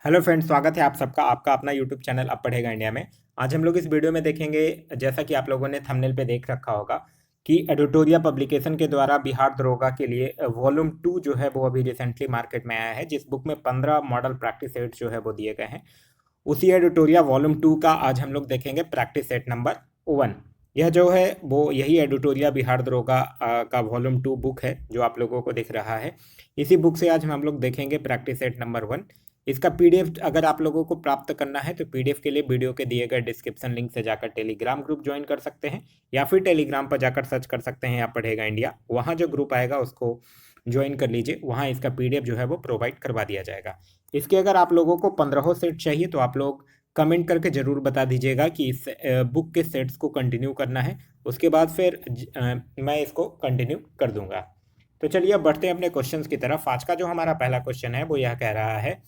Hello friends, स्वागत है आप सबका आपका अपना यूट्यूब चैनल अब पढ़ेगा इंडिया में। आज हम लोग इस वीडियो में देखेंगे, जैसा कि आप लोगों ने थंबनेल पे देख रखा होगा, कि एडिटोरिया पब्लिकेशन के द्वारा बिहार दरोगा के लिए वॉल्यूम 2 जो है वो अभी रिसेंटली मार्केट में आया है, जिस बुक में 15 मॉडल प्रैक्टिस सेट जो है वो दिए गए हैं। उसी एडिटोरिया वॉल्यूम 2 का आज हम लोग देखेंगे प्रैक्टिस सेट नंबर 1। यह जो है वो यही एडिटोरिया बिहार दरोगा का वॉल्यूम 2 बुक है जो आप लोगों को दिख रहा है। इसी बुक से आज हम लोग देखेंगे प्रैक्टिस सेट नंबर 1। इसका पीडीएफ अगर आप लोगों को प्राप्त करना है तो पीडीएफ के लिए वीडियो के दिए गए डिस्क्रिप्शन लिंक से जाकर टेलीग्राम ग्रुप ज्वाइन कर सकते हैं, या फिर टेलीग्राम पर जाकर सर्च कर सकते हैं आप पढ़ेगा इंडिया। वहाँ जो ग्रुप आएगा उसको ज्वाइन कर लीजिए, वहाँ इसका पीडीएफ जो है वो प्रोवाइड करवा दिया जाएगा। इसके अगर आप लोगों को 15 सेट चाहिए तो आप लोग कमेंट करके ज़रूर बता दीजिएगा कि इस बुक के सेट्स को कंटिन्यू करना है। उसके बाद फिर मैं इसको कंटिन्यू कर दूंगा। तो चलिए अब बढ़ते हैं अपने क्वेश्चंस की तरफ। आज का जो हमारा पहला क्वेश्चन है वो यह कह रहा है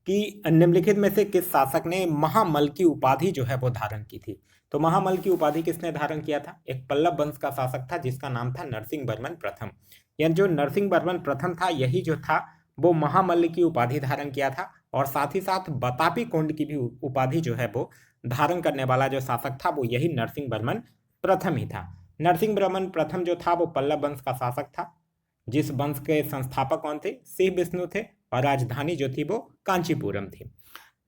कि निम्नलिखित में से किस शासक ने महामल की उपाधि जो है वो धारण की थी। तो महामल की उपाधि किसने धारण किया था? एक पल्लव वंश का शासक था जिसका नाम था नरसिंह वर्मन प्रथम। यानी जो नरसिंह वर्मन प्रथम था यही जो था वो महामल्ल की उपाधि धारण किया था, और साथ ही साथ बतापी कोंड की भी उपाधि जो है वो धारण करने वाला जो शासक था वो यही नरसिंह वर्मन प्रथम ही था। नरसिंह वर्मन प्रथम जो था वो पल्लव वंश का शासक था, जिस वंश के संस्थापक कौन थे? शिव विष्णु थे, और राजधानी जो थी वो कांचीपुरम थी।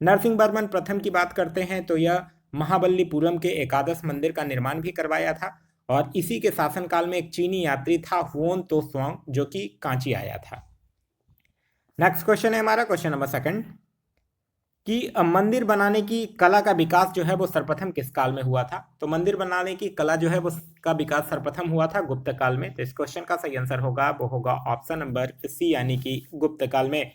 नरसिंह वर्मन प्रथम की बात करते हैं तो यह महाबलीपुरम के एकादश मंदिर का निर्माण भी करवाया था, और इसी के शासनकाल में एक चीनी यात्री था हुओन तोसवांग, जो कि कांची आया था। नेक्स्ट क्वेश्चन है हमारा क्वेश्चन नंबर 2 कि मंदिर बनाने की कला का विकास जो है वो सर्वप्रथम किस काल में हुआ था? तो मंदिर बनाने की कला जो है वो का विकास सर्वप्रथम हुआ था गुप्त काल में। तो इस क्वेश्चन का सही आंसर होगा वो होगा ऑप्शन नंबर सी, यानी कि गुप्त काल में।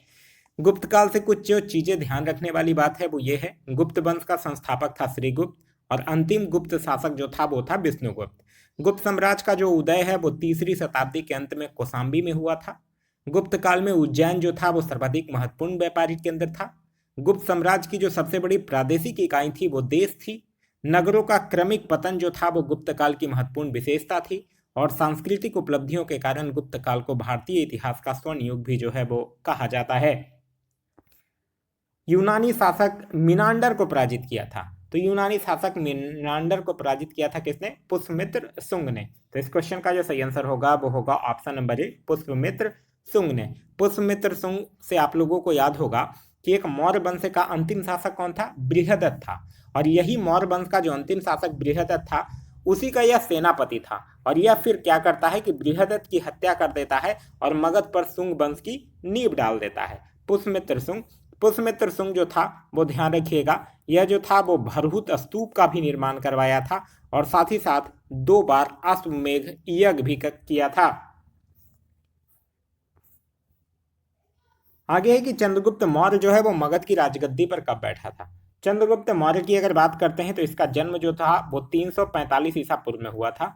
गुप्त काल से कुछ जो चीजें ध्यान रखने वाली बात है वो ये है, गुप्त वंश का संस्थापक था श्रीगुप्त, और अंतिम गुप्त शासक जो था वो था विष्णुगुप्त। गुप्त साम्राज्य का जो उदय है वो 3री शताब्दी के अंत में कौशाम्बी में हुआ था। गुप्त काल में उज्जैन जो था वो सर्वाधिक महत्वपूर्ण व्यापारिक केंद्र था। गुप्त साम्राज्य की जो सबसे बड़ी प्रादेशिक इकाई थी वो देश थी। नगरों का क्रमिक पतन जो था वो गुप्त काल की महत्वपूर्ण विशेषता थी, और सांस्कृतिक उपलब्धियों के कारण गुप्त काल को भारतीय इतिहास का स्वर्ण युग भी जो है वो कहा जाता है। यूनानी शासक मिनांडर को पराजित किया था। तो यूनानी शासक मिनांडर को पराजित किया था किसने? पुष्यमित्र शुंग ने। तो इस क्वेश्चन का जो सही आंसर होगा वो होगा option number A, Pushyamitra Shunga ने। पुष्यमित्र शुंग से आप लोगों को याद होगा कि एक मौर्य वंश का अंतिम शासक कौन था? बृहदत्त था, और यही मौर्य वंश का जो अंतिम शासक बृहदत्त था उसी का यह सेनापति था। और यह फिर क्या करता है कि बृहदत्त की हत्या कर देता है और मगध पर शुंग वंश की नींव डाल देता है। पुष्यमित्र शुंग। पुष्यमित्र शुंग जो था वो ध्यान रखिएगा, यह जो था वो भरहुत स्तूप का भी निर्माण करवाया था, और साथ ही साथ 2 बार अश्वमेघ यज्ञ भी किया था। आगे है कि चंद्रगुप्त मौर्य जो है वो मगध की राजगद्दी पर कब बैठा था। चंद्रगुप्त मौर्य की अगर बात करते हैं तो इसका जन्म जो था वो 345 ईसा पूर्व में हुआ था।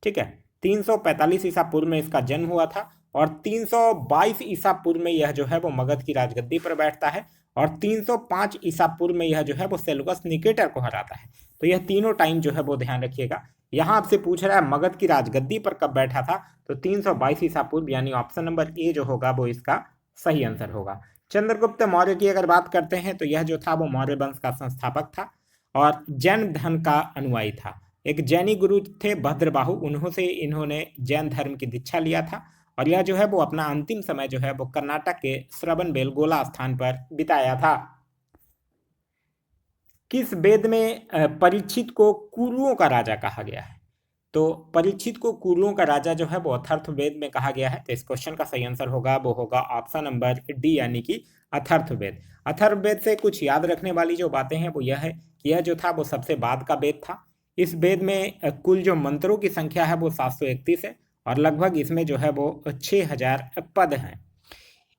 ठीक है, 345 ईसा पूर्व में इसका जन्म हुआ था, और 322 ईसा पूर्व में यह जो है वो मगध की राजगद्दी पर बैठता है, और 305 ईसा पूर्व में यह जो है वो सेलुकस निकेटर को हराता है। तो यह तीनों टाइम जो है वो ध्यान रखिएगा। यहाँ आपसे पूछ रहा है मगध की राजगद्दी पर कब बैठा था, तो 322 ईसा पूर्व, यानी ऑप्शन नंबर ए जो होगा वो इसका सही आंसर होगा। चंद्रगुप्त मौर्य की अगर बात करते हैं तो यह जो था वो मौर्य वंश का संस्थापक था, और जैन धर्म का अनुयायी था। एक जैनी गुरु थे भद्रबाहु, उन्हों से इन्होंने जैन धर्म की दीक्षा लिया था, और यह जो है वो अपना अंतिम समय जो है वो कर्नाटक के श्रवणबेलगोला स्थान पर बिताया था। किस वेद में परीक्षित को कुरुओं का राजा कहा गया है? तो परीक्षित को कुरुओं का राजा जो है वो अथर्ववेद में कहा गया है। तो इस क्वेश्चन का सही आंसर होगा वो होगा ऑप्शन नंबर डी, यानी कि अथर्ववेद। अथर्ववेद से कुछ याद रखने वाली जो बातें हैं वो यह है कि यह जो था वो सबसे बाद का वेद था। इस वेद में कुल जो मंत्रों की संख्या है वो 731 है, और लगभग इसमें जो है वो 6000 पद हैं।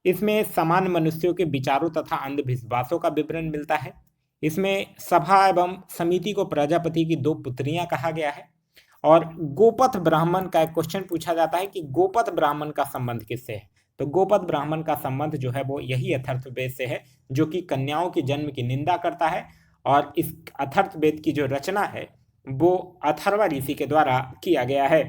इसमें समान मनुष्यों के विचारों तथा अंधविश्वासों का विवरण मिलता है। इसमें सभा एवं समिति को प्रजापति की 2 पुत्रियां कहा गया है, और गोपथ ब्राह्मण का एक क्वेश्चन पूछा जाता है कि गोपथ ब्राह्मण का संबंध किससे है। तो गोपथ ब्राह्मण का संबंध जो है वो यही अथर्ववेद से है, जो कि कन्याओं के जन्म की निंदा करता है, और इस अथर्ववेद की जो रचना है वो अथर्वा ऋषि के द्वारा किया गया है।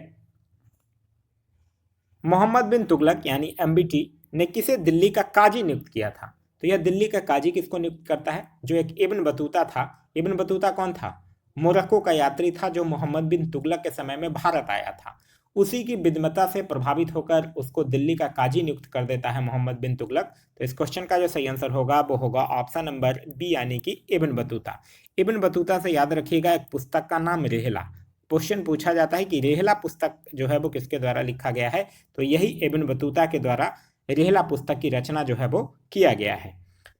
मोहम्मद बिन तुगलक यानी एमबीटी ने किसे दिल्ली का काजी नियुक्त किया था? तो यह दिल्ली का काजी किसको नियुक्त करता है? जो एक इब्न बतूता था। इब्न बतूता कौन था? मोरक्को का यात्री था जो मोहम्मद बिन तुगलक के समय में भारत आया था। उसी की विद्वता से प्रभावित होकर उसको दिल्ली का काजी नियुक्त कर देता है मोहम्मद बिन तुगलक। तो इस क्वेश्चन का जो सही आंसर होगा वो होगा ऑप्शन नंबर बी, यानी कि इब्न बतूता। इब्न बतूता से याद रखिएगा एक पुस्तक का नाम रेहला। क्वेश्चन पूछा जाता है कि रेहला पुस्तक जो है वो किसके द्वारा लिखा गया है? तो यही इब्न बतूता के द्वारा रेहला पुस्तक की रचना जो है वो किया गया है।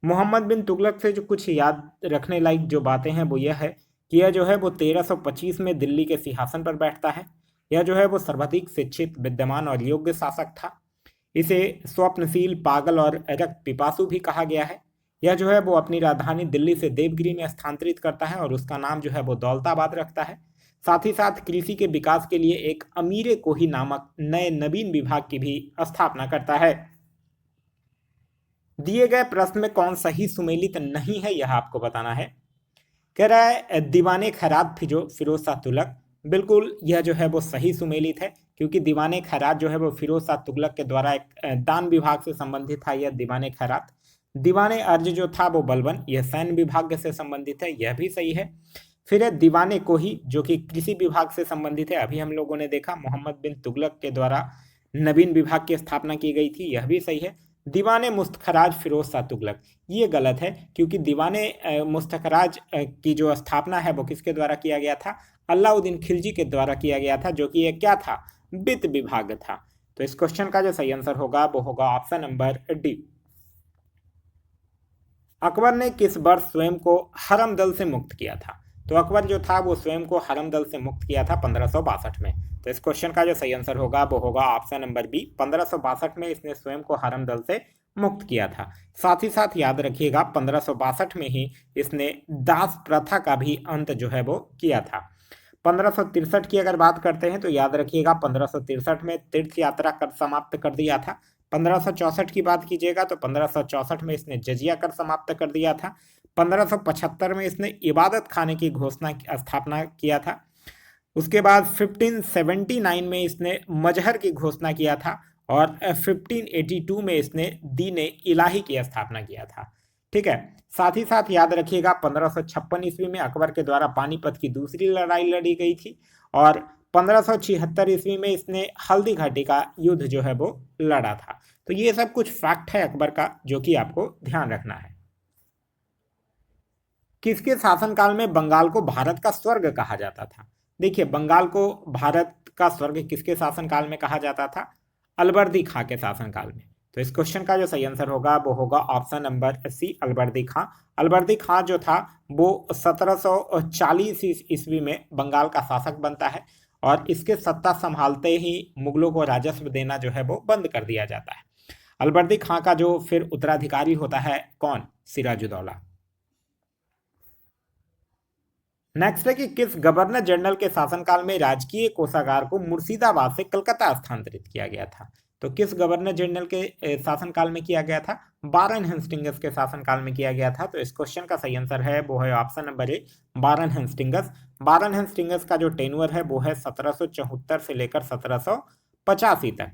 मोहम्मद बिन तुगलक से जो कुछ याद रखने लायक जो बातें हैं वो यह है कि यह जो है वो 1325 में दिल्ली के सिंहासन पर बैठता है। यह जो है वो सर्वाधिक शिक्षित, विद्यमान और योग्य शासक था। इसे स्वप्नशील, पागल और रक्त पिपासु भी कहा गया है। यह जो है वो अपनी राजधानी दिल्ली से देवगिरी में स्थानांतरित करता है और उसका नाम जो है वो दौलताबाद रखता है। साथ ही साथ कृषि के विकास के लिए एक अमीरे कोही नामक नए नवीन विभाग की भी स्थापना करता है। दिए गए प्रश्न में कौन सही सुमेलित नहीं है यह आपको बताना है। कह रहा है दीवाने खैरात फिरोज शाह तुगलक। बिल्कुल यह जो है वो सही सुमेलित है, क्योंकि दीवाने खैरात जो है वो फिरोज शाह तुगलक के द्वारा एक दान विभाग से संबंधित था। यह दीवाने खैरात। दीवाने अर्ज जो था वो बलबन, यह सैन्य विभाग से संबंधित है, यह भी सही है। फिर है दीवाने कोही जो कि कृषि विभाग से संबंधित है। अभी हम लोगों ने देखा मोहम्मद बिन तुगलक के द्वारा नवीन विभाग की स्थापना की गई थी, यह भी सही है। दीवाने मुस्तखराज फिरोज शाह तुगलक, ये गलत है, क्योंकि दीवाने मुस्तखराज की जो स्थापना है वो किसके द्वारा किया गया था? अलाउद्दीन खिलजी के द्वारा किया गया था, जो कि ये क्या था? वित्त विभाग था। तो इस क्वेश्चन का जो सही आंसर होगा वो होगा ऑप्शन नंबर डी। अकबर ने किस वर्ष स्वयं को हरमदल से मुक्त किया था? तो अकबर जो था वो स्वयं को हरमदल से मुक्त किया था 1562 में। तो इस क्वेश्चन का जो सही आंसर होगा वो होगा ऑप्शन नंबर बी, 1562 में इसने स्वयं को हरमदल से मुक्त किया था। साथ ही साथ याद रखिएगा 1562 में ही इसने दास प्रथा का भी अंत जो है वो किया था। 1563 की अगर बात करते हैं तो याद रखिएगा 1563 में तीर्थ यात्रा कर समाप्त कर दिया था। 1564 की बात कीजिएगा तो 1564 में इसने जजिया कर समाप्त कर दिया था। 1575 में इसने इबादत खाने की स्थापना किया था। उसके बाद 1579 में इसने मजहर की घोषणा किया था और 1582 में इसने दीन इलाही की स्थापना किया था। ठीक है। साथ ही साथ याद रखिएगा 1556 ईस्वी में अकबर के द्वारा पानीपत की दूसरी लड़ाई लड़ी गई थी और 1576 ईस्वी में इसने हल्दी घाटी का युद्ध जो है वो लड़ा था। तो ये सब कुछ फैक्ट है अकबर का जो कि आपको ध्यान रखना है। किसके शासनकाल में बंगाल को भारत का स्वर्ग कहा जाता था? देखिए, बंगाल को भारत का स्वर्ग किसके शासनकाल में कहा जाता था? अलवर्दी खां के शासनकाल में। तो इस क्वेश्चन का जो सही आंसर होगा वो होगा ऑप्शन नंबर सी, अलवर्दी खां। अलवर्दी खां जो था वो 1740 ईस्वी में बंगाल का शासक बनता है और इसके सत्ता संभालते ही मुगलों को राजस्व देना जो है वो बंद कर दिया जाता है। अलवर्दी खां का जो फिर उत्तराधिकारी होता है कौन? सिराजुद्दौला। नेक्स्ट है कि किस गवर्नर जनरल के शासनकाल में राजकीय कोषागार को मुर्शिदाबाद से कलकत्ता स्थानांतरित किया गया था? तो किस गवर्नर जनरल के शासनकाल में किया गया था? वारेन हेस्टिंग्स के शासनकाल में किया गया था। तो इस क्वेश्चन का सही आंसर है वो है option number A, Warren Hastings. Warren Hastings का जो टेन्योर है वो है 1774 से लेकर 1785 तक।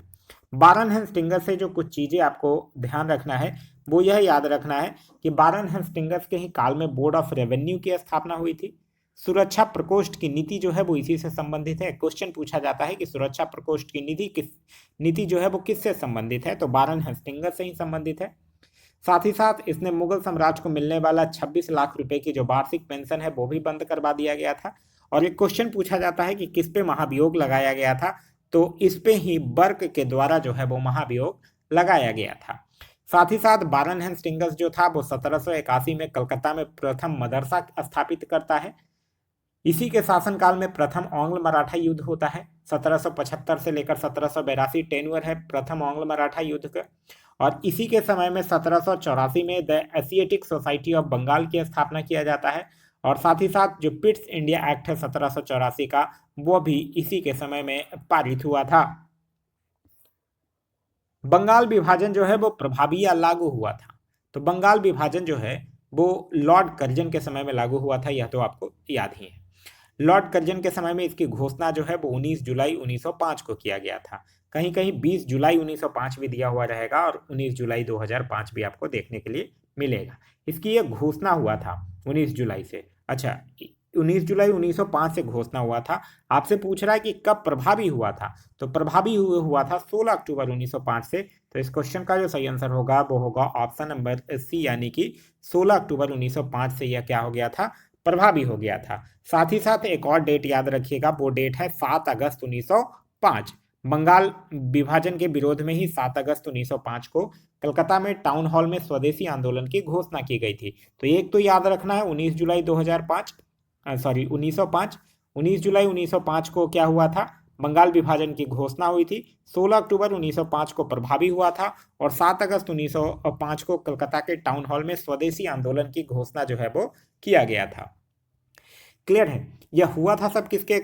वारेन हेस्टिंग्स से जो कुछ चीजें आपको ध्यान रखना है वो यह याद रखना है कि वारेन हेस्टिंग्स के ही काल में बोर्ड ऑफ रेवेन्यू की स्थापना हुई थी। सुरक्षा प्रकोष्ठ की नीति जो है वो इसी से संबंधित है। क्वेश्चन पूछा जाता है कि सुरक्षा प्रकोष्ठ की नीति जो है वो किससे संबंधित है? तो वारेन हेस्टिंग्स से ही संबंधित है। साथ ही साथ इसने मुगल साम्राज्य को मिलने वाला 26 लाख रुपए की जो वार्षिक पेंशन है वो भी बंद करवा दिया गया था। और एक क्वेश्चन पूछा जाता है कि किस पे महाभियोग लगाया गया था? तो इस पे ही बर्क के द्वारा जो है वो महाभियोग लगाया गया था। साथ ही साथ वारेन हेस्टिंग्स जो था वो 1781 में कलकत्ता में प्रथम मदरसा स्थापित करता है। इसी के शासनकाल में प्रथम आंग्ल मराठा युद्ध होता है। 1775 से लेकर 1782 टेन्योर है प्रथम आंग्ल मराठा युद्ध का। और इसी के समय में 1784 में the Asiatic Society of Bengal की स्थापना किया जाता है। और साथ ही साथ जो पिट्स इंडिया एक्ट है 1784 का, वो भी इसी के समय में पारित हुआ था। बंगाल विभाजन जो है वो प्रभावी या लागू हुआ था? तो बंगाल विभाजन जो है वो लॉर्ड कर्जन के समय में लागू हुआ था, यह तो आपको याद ही है। लॉर्ड कर्जन के समय में इसकी घोषणा जो है वो 19 जुलाई 1905 को किया गया था। कहीं कहीं 20 जुलाई 1905 भी दिया हुआ रहेगा और 19 जुलाई 2005 भी आपको देखने के लिए मिलेगा। इसकी ये घोषणा हुआ था 19 जुलाई से। अच्छा, 19 जुलाई 1905 से घोषणा हुआ था। आपसे पूछ रहा है कि कब प्रभावी हुआ था, तो प्रभावी हुआ था 16 अक्टूबर 1905 से। तो इस क्वेश्चन का जो सही आंसर होगा वो होगा ऑप्शन नंबर सी, यानी कि 16 अक्टूबर 1905 से यह क्या हो गया था, प्रभावी हो गया था। साथ ही साथ एक और डेट याद रखिएगा, वो डेट है 7 अगस्त 1905। बंगाल विभाजन के विरोध में ही 7 अगस्त 1905 को कलकत्ता में टाउन हॉल में स्वदेशी आंदोलन की घोषणा की गई थी। तो एक तो याद रखना है 19 जुलाई 2005, सॉरी 1905, 19 जुलाई 1905 को क्या हुआ था, बंगाल विभाजन की घोषणा हुई थी। 16 अक्टूबर 1905 को प्रभावी हुआ था और 7 अगस्त 1905 को कलकत्ता के टाउन हॉल में स्वदेशी आंदोलन की घोषणा जो है वो किया गया था। क्लियर है? यह हुआ था सब किसके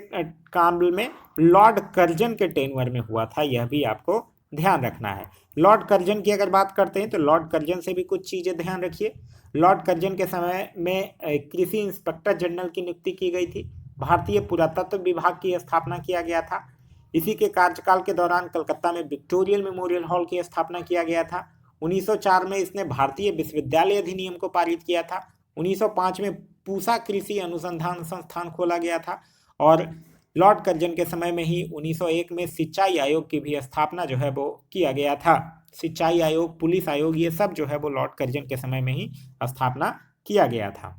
काम में, लॉर्ड कर्जन के टेन्योर में हुआ था, यह भी आपको ध्यान रखना है। लॉर्ड कर्जन की अगर बात करते हैं तो लॉर्ड कर्जन से भी कुछ चीजें ध्यान रखिए। लॉर्ड कर्जन के समय में कृषि इंस्पेक्टर जनरल की नियुक्ति की गई थी। भारतीय पुरातत्व विभाग की स्थापना किया गया था। इसी के कार्यकाल के दौरान कलकत्ता में विक्टोरियल मेमोरियल हॉल की स्थापना किया गया था। 1904 में इसने भारतीय विश्वविद्यालय अधिनियम को पारित किया था। 1905 में पूसा कृषि अनुसंधान संस्थान खोला गया था और लॉर्ड कर्जन के समय में ही 1901 में सिंचाई आयोग की भी स्थापना जो है वो किया गया था। सिंचाई आयोग, पुलिस आयोग, ये सब जो है वो लॉर्ड कर्जन के समय में ही स्थापना किया गया था।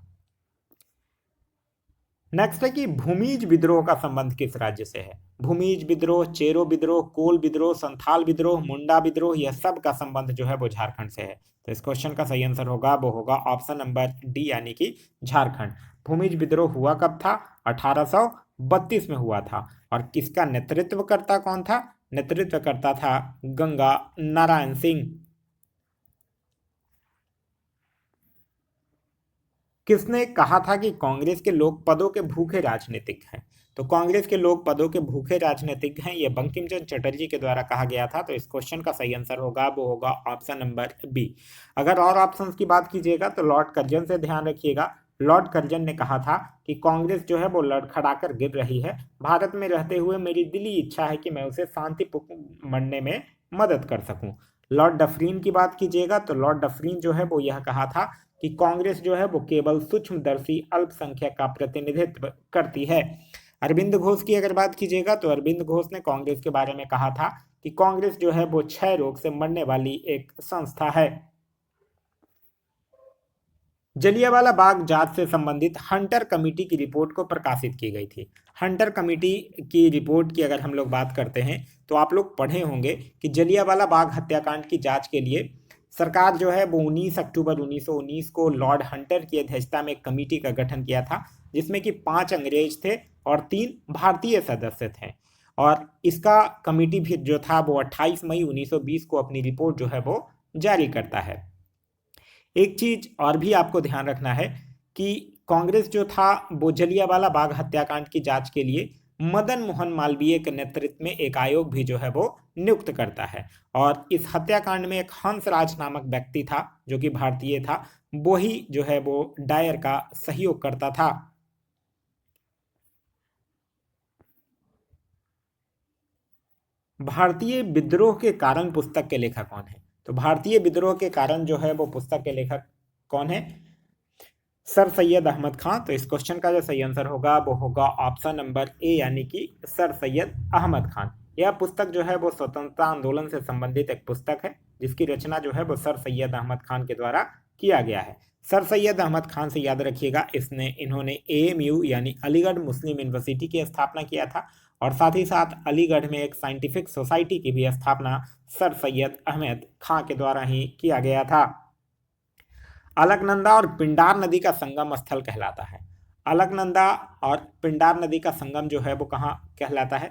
नेक्स्ट है कि भूमिज विद्रोह का संबंध किस राज्य से है। भूमिज विद्रोह, चेरो विद्रोह, कोल विद्रोह, संथाल विद्रोह, मुंडा विद्रोह, यह सब का संबंध जो है वो झारखंड से है। तो इस क्वेश्चन का सही आंसर होगा वो होगा ऑप्शन नंबर डी, यानी कि झारखंड। भूमिज विद्रोह हुआ कब था? 1832 में हुआ था। और किसका नेतृत्व करता कौन था? नेतृत्व करता था गंगा नारायण सिंह। किसने कहा था कि कांग्रेस के लोग पदों के भूखे राजनीतिक हैं? तो कांग्रेस के लोग पदों के भूखे राजनीतिक हैं, यह बंकिम चंद्र चटर्जी के द्वारा कहा गया था। तो इस क्वेश्चन का सही आंसर होगा वो होगा ऑप्शन नंबर बी। अगर और ऑप्शंस की बात कीजिएगा तो लॉर्ड कर्जन से ध्यान रखिएगा। लॉर्ड कर्जन ने कहा था कि कांग्रेस जो है वो लड़खड़ाकर गिर रही है, भारत में रहते हुए मेरी दिली इच्छा है कि मैं उसे शांतिपूर्ण बनने में मदद कर सकूं। लॉर्ड डफरीन की बात कीजिएगा तो लॉर्ड डफरीन जो है वो यह कहा था कि कांग्रेस जो है वो केवल सूक्ष्मदर्शी अल्पसंख्यक का प्रतिनिधित्व करती है। अरविंद घोष की अगर बात कीजिएगा तो अरविंद घोष ने कांग्रेस के बारे में कहा था कि कांग्रेस जो है वो क्षय रोग से मरने वाली एक संस्था है। जलियांवाला बाग जांच से संबंधित हंटर कमेटी की रिपोर्ट को प्रकाशित की गई थी। हंटर कमेटी की रिपोर्ट की अगर हम लोग बात करते हैं तो आप लोग पढ़े होंगे कि जलियांवाला बाग हत्याकांड की जांच के लिए सरकार जो है वो 19 अक्टूबर 1919 को लॉर्ड हंटर की अध्यक्षता में एक कमेटी का गठन किया था, जिसमें कि 5 अंग्रेज थे और 3 भारतीय सदस्य थे। और इसका कमेटी भी जो था वो 28 मई 1920 को अपनी रिपोर्ट जो है वो जारी करता है। एक चीज और भी आपको ध्यान रखना है कि कांग्रेस जो था वो जलियांवाला बाग हत्याकांड की जांच के लिए मदन मोहन मालवीय के नेतृत्व में एक आयोग भी जो है वो नियुक्त करता है। और इस हत्याकांड में एक हंसराज नामक व्यक्ति था जो कि भारतीय था, वो ही जो है वो डायर का सहयोग करता था। भारतीय विद्रोह के कारण पुस्तक के लेखक कौन है? तो भारतीय विद्रोह के कारण जो है वो पुस्तक के लेखक कौन है? सर सैयद अहमद खां। तो इस क्वेश्चन का जो सही आंसर होगा वो होगा ऑप्शन नंबर ए, यानी कि सर सैयद अहमद खान। यह पुस्तक जो है वो स्वतंत्रता आंदोलन से संबंधित एक पुस्तक है, जिसकी रचना जो है वो सर सैयद अहमद खान के द्वारा किया गया है। सर सैयद अहमद खान से याद रखिएगा, इन्होंने एएमयू यानी अलीगढ़ मुस्लिम यूनिवर्सिटी की स्थापना किया था और साथ ही साथ अलीगढ़ में एक साइंटिफिक सोसाइटी की भी स्थापना सर सैयद अहमद खां के द्वारा ही किया गया था। अलकनंदा और पिंडार नदी का संगम स्थल कहलाता है। अलकनंदा और पिंडार नदी का संगम जो है वो कहाँ कहलाता है?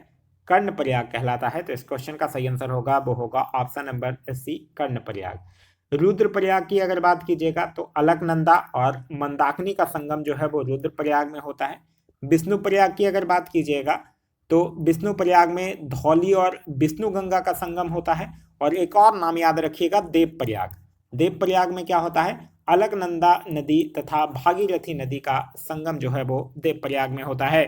कर्णप्रयाग कहलाता है। तो इस क्वेश्चन का सही आंसर होगा वो होगा option number C, Karnaprayag. Rudraprayag की अगर बात कीजिएगा तो अलकनंदा और मंदाकिनी का संगम जो है वो रुद्रप्रयाग में होता है। विष्णुप्रयाग की अगर बात कीजिएगा तो विष्णुप्रयाग में धौली और विष्णुगंगा का संगम होता है। और एक और नाम याद रखिएगा, देवप्रयाग। देवप्रयाग में क्या होता है? अलकनंदा नदी तथा भागीरथी नदी का संगम जो है वो देवप्रयाग में होता है।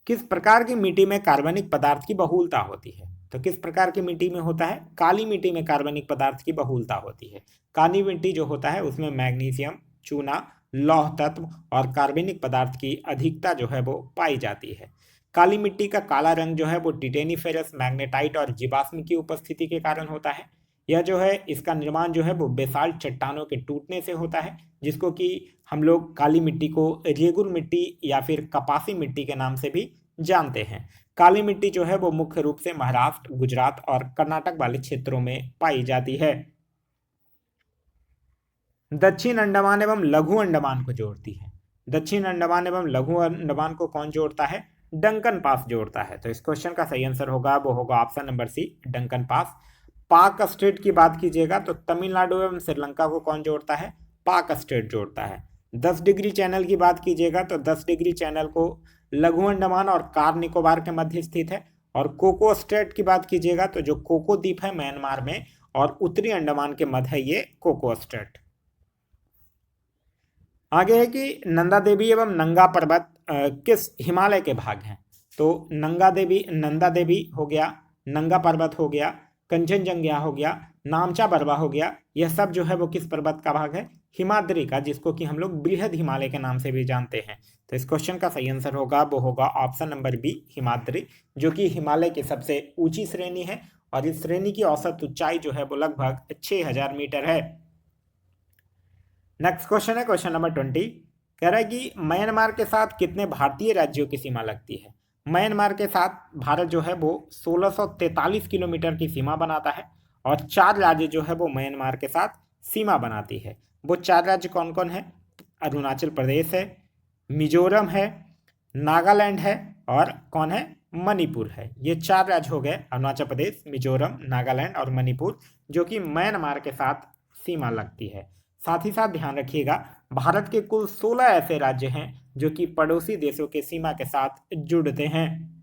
किस प्रकार की मिट्टी में कार्बनिक पदार्थ की बहुलता होती है? तो किस प्रकार की मिट्टी में होता है? काली मिट्टी में कार्बनिक पदार्थ की बहुलता होती है। काली मिट्टी जो होता है उसमें मैग्नीशियम, चूना, लौह तत्व और कार्बनिक पदार्थ की अधिकता जो है वो पाई जाती है। काली मिट्टी का काला रंग जो है वो टिटेनिफेरस, मैग्नेटाइट और जीवाश्म की उपस्थिति के कारण होता है। यह जो है इसका निर्माण जो है वो बेसाल्ट चट्टानों के टूटने से होता है, जिसको कि हम लोग काली मिट्टी को रेगुर मिट्टी या फिर कपासी मिट्टी के नाम से भी जानते हैं। काली मिट्टी जो है वो मुख्य रूप से महाराष्ट्र, गुजरात और कर्नाटक वाले क्षेत्रों में पाई जाती है। दक्षिण अंडमान एवं लघु अंडमान को जोड़ती है। दक्षिण अंडमान एवं लघु अंडमान को कौन जोड़ता है? डंकन पास जोड़ता है। तो इस क्वेश्चन का सही आंसर होगा वो होगा option number C, Duncan pass. Palk strait की बात कीजिएगा तो तमिलनाडु एवं श्रीलंका को कौन जोड़ता है? पाक स्टेट जोड़ता है। 10 डिग्री चैनल की बात कीजिएगा तो 10 डिग्री चैनल को लघु अंडमान और कार निकोबार के मध्य स्थित है। और कोको स्टेट की बात कीजिएगा तो जो कोको द्वीप है म्यांमार में और उत्तरी अंडमान के मध्य है ये कोको स्टेट। आगे है कि नंदा देवी एवं नंगा पर्वत किस हिमालय के भाग हैं? तो नंदा देवी हो गया, नंगा पर्वत हो गया, कंचनजंगा हो गया, नामचा बरवा हो गया, यह सब जो है वो किस पर्वत का भाग है? हिमाद्री का, जिसको कि हम लोग बृहद हिमालय के नाम से भी जानते हैं। तो इस क्वेश्चन का सही आंसर होगा वो होगा ऑप्शन नंबर बी, हिमाद्री, जो कि हिमालय की सबसे ऊंची श्रेणी है और इस श्रेणी की औसत ऊंचाई जो है वो लगभग 6000 मीटर है। नेक्स्ट क्वेश्चन है क्वेश्चन नंबर 20। कह रहा है कि म्यांमार के साथ कितने भारतीय राज्यों की सीमा लगती है? म्यांमार के साथ भारत जो है वो 1643 किलोमीटर की सीमा बनाता है और 4 राज्य जो है वो म्यांमार के साथ सीमा बनाती है। वो 4 राज्य कौन कौन है? अरुणाचल प्रदेश है, मिजोरम है, नागालैंड है और कौन है? मणिपुर है। ये 4 राज्य हो गए, अरुणाचल प्रदेश, मिजोरम, नागालैंड और मणिपुर, जो कि म्यांमार के साथ सीमा लगती है। साथ ही साथ ध्यान रखिएगा भारत के कुल 16 ऐसे राज्य हैं जो कि पड़ोसी देशों के सीमा के साथ जुड़ते हैं।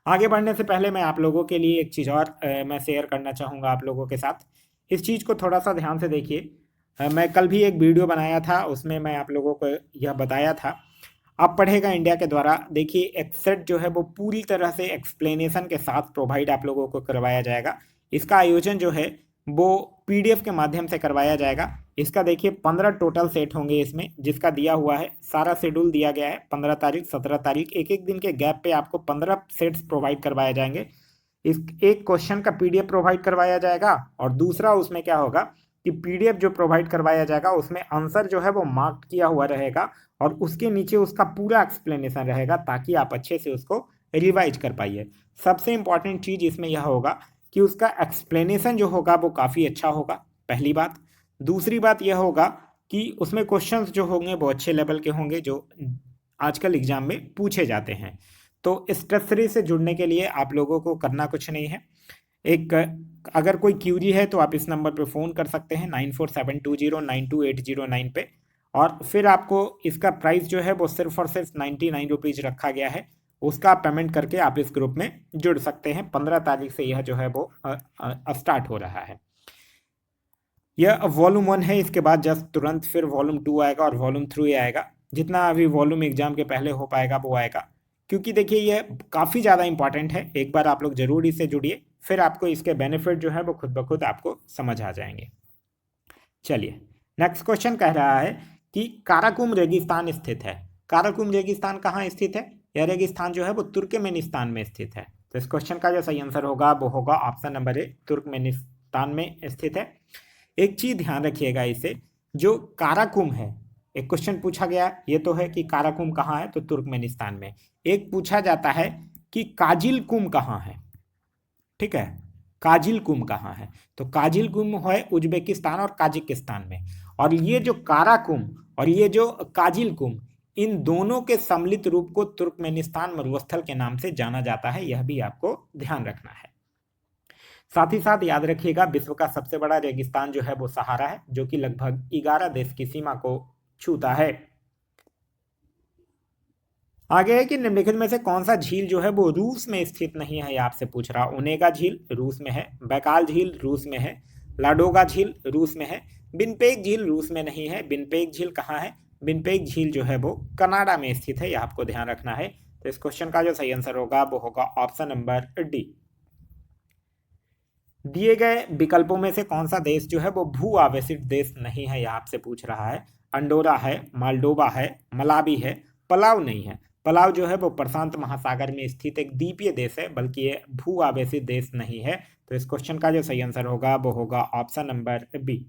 आगे बढ़ने से पहले मैं आप लोगों के लिए एक चीज़ और मैं शेयर करना चाहूँगा आप लोगों के साथ। इस चीज़ को थोड़ा सा ध्यान से देखिए। मैं कल भी एक वीडियो बनाया था, उसमें मैं आप लोगों को यह बताया था, आप पढ़ेगा इंडिया के द्वारा। देखिए एक सेट जो है वो पूरी तरह से एक्सप्लेनेशन के साथ प्रोवाइड आप लोगों को करवाया जाएगा। इसका आयोजन जो है वो PDF के माध्यम से करवाया जाएगा। इसका देखिए 15 टोटल सेट होंगे इसमें, जिसका दिया हुआ है, सारा शेड्यूल दिया गया है। 15 तारीख, 17 तारीख, एक एक दिन के गैप पे आपको 15 सेट्स प्रोवाइड करवाए जाएंगे। इस एक क्वेश्चन का PDF प्रोवाइड करवाया जाएगा और दूसरा उसमें क्या होगा कि PDF जो प्रोवाइड करवाया जाएगा उसमें आंसर जो है वो मार्क किया हुआ रहेगा और उसके नीचे उसका पूरा एक्सप्लेनेशन रहेगा, ताकि आप अच्छे से उसको रिवाइज कर पाइए। सबसे इंपॉर्टेंट चीज़ इसमें यह होगा कि उसका एक्सप्लेनेशन जो होगा वो काफ़ी अच्छा होगा, पहली बात। दूसरी बात यह होगा कि उसमें क्वेश्चंस जो होंगे वो अच्छे लेवल के होंगे, जो आजकल एग्जाम में पूछे जाते हैं। तो इस टेस्ट सीरीज से जुड़ने के लिए आप लोगों को करना कुछ नहीं है। एक अगर कोई क्यूरी है तो आप इस नंबर पे फ़ोन कर सकते हैं 9472092809 पे, और फिर आपको इसका प्राइस जो है वो सिर्फ और सिर्फ 99 रुपीज़ रखा गया है। उसका पेमेंट करके आप इस ग्रुप में जुड़ सकते हैं। 15 तारीख से यह जो है वो स्टार्ट हो रहा है। यह वॉल्यूम 1 है, इसके बाद जस्ट तुरंत फिर वॉल्यूम 2 आएगा और वॉल्यूम 3 आएगा। जितना अभी वॉल्यूम एग्जाम के पहले हो पाएगा वो आएगा, क्योंकि देखिए यह काफ़ी ज़्यादा इंपॉर्टेंट है। एक बार आप लोग जरूर इससे जुड़िए, फिर आपको इसके बेनिफिट जो है वो खुद ब खुद आपको समझ आ जाएंगे। चलिए नेक्स्ट क्वेश्चन कह रहा है कि काराकुम रेगिस्तान स्थित है। काराकुम रेगिस्तान कहाँ स्थित है? यह रेगिस्तान जो है वो तुर्कमेनिस्तान में स्थित है। तो इस क्वेश्चन का जो सही आंसर होगा वो होगा ऑप्शन नंबर ए, तुर्कमेनिस्तान में स्थित है। एक चीज ध्यान रखिएगा, इसे जो काराकुम है, एक क्वेश्चन पूछा गया ये तो है कि काराकुम कहाँ है, तो तुर्कमेनिस्तान में। एक पूछा जाता है कि काजिल कुम कहाँ है, ठीक है, काजिल कुम कहाँ है, तो काजिल कुम है उज्बेकिस्तान और ताजिकिस्तान में। और ये जो काराकुम और ये जो काजिल कुम, इन दोनों के सम्मिलित रूप को तुर्कमेनिस्तान मरुस्थल के नाम से जाना जाता है, यह भी आपको ध्यान रखना है। साथ ही साथ याद रखिएगा विश्व का सबसे बड़ा रेगिस्तान जो है वो सहारा है, जो कि लगभग 11 देश की सीमा को छूता है। आगे है कि निम्नलिखित में से कौन सा झील जो है वो रूस में स्थित नहीं है, आपसे पूछ रहा। ओनेगा झील रूस में है, बैकाल झील रूस में है, लाडोगा झील रूस में है, विनपेग झील रूस में नहीं है। विनपेग झील कहाँ है? विनपेग झील जो है वो कनाडा में स्थित है, यह आपको ध्यान रखना है। तो इस क्वेश्चन का जो सही आंसर होगा वो होगा ऑप्शन नंबर डी। दिए गए विकल्पों में से कौन सा देश जो है वो भू आवेशित देश नहीं है, यह आपसे पूछ रहा है। अंडोरा है, मालडोवा है, मलावी है, पलाव नहीं है। पलाव जो है वो प्रशांत महासागर में स्थित एक द्वीपीय देश है, बल्कि ये भू आवेशित देश नहीं है। तो इस क्वेश्चन का जो सही आंसर होगा वो होगा ऑप्शन नंबर बी।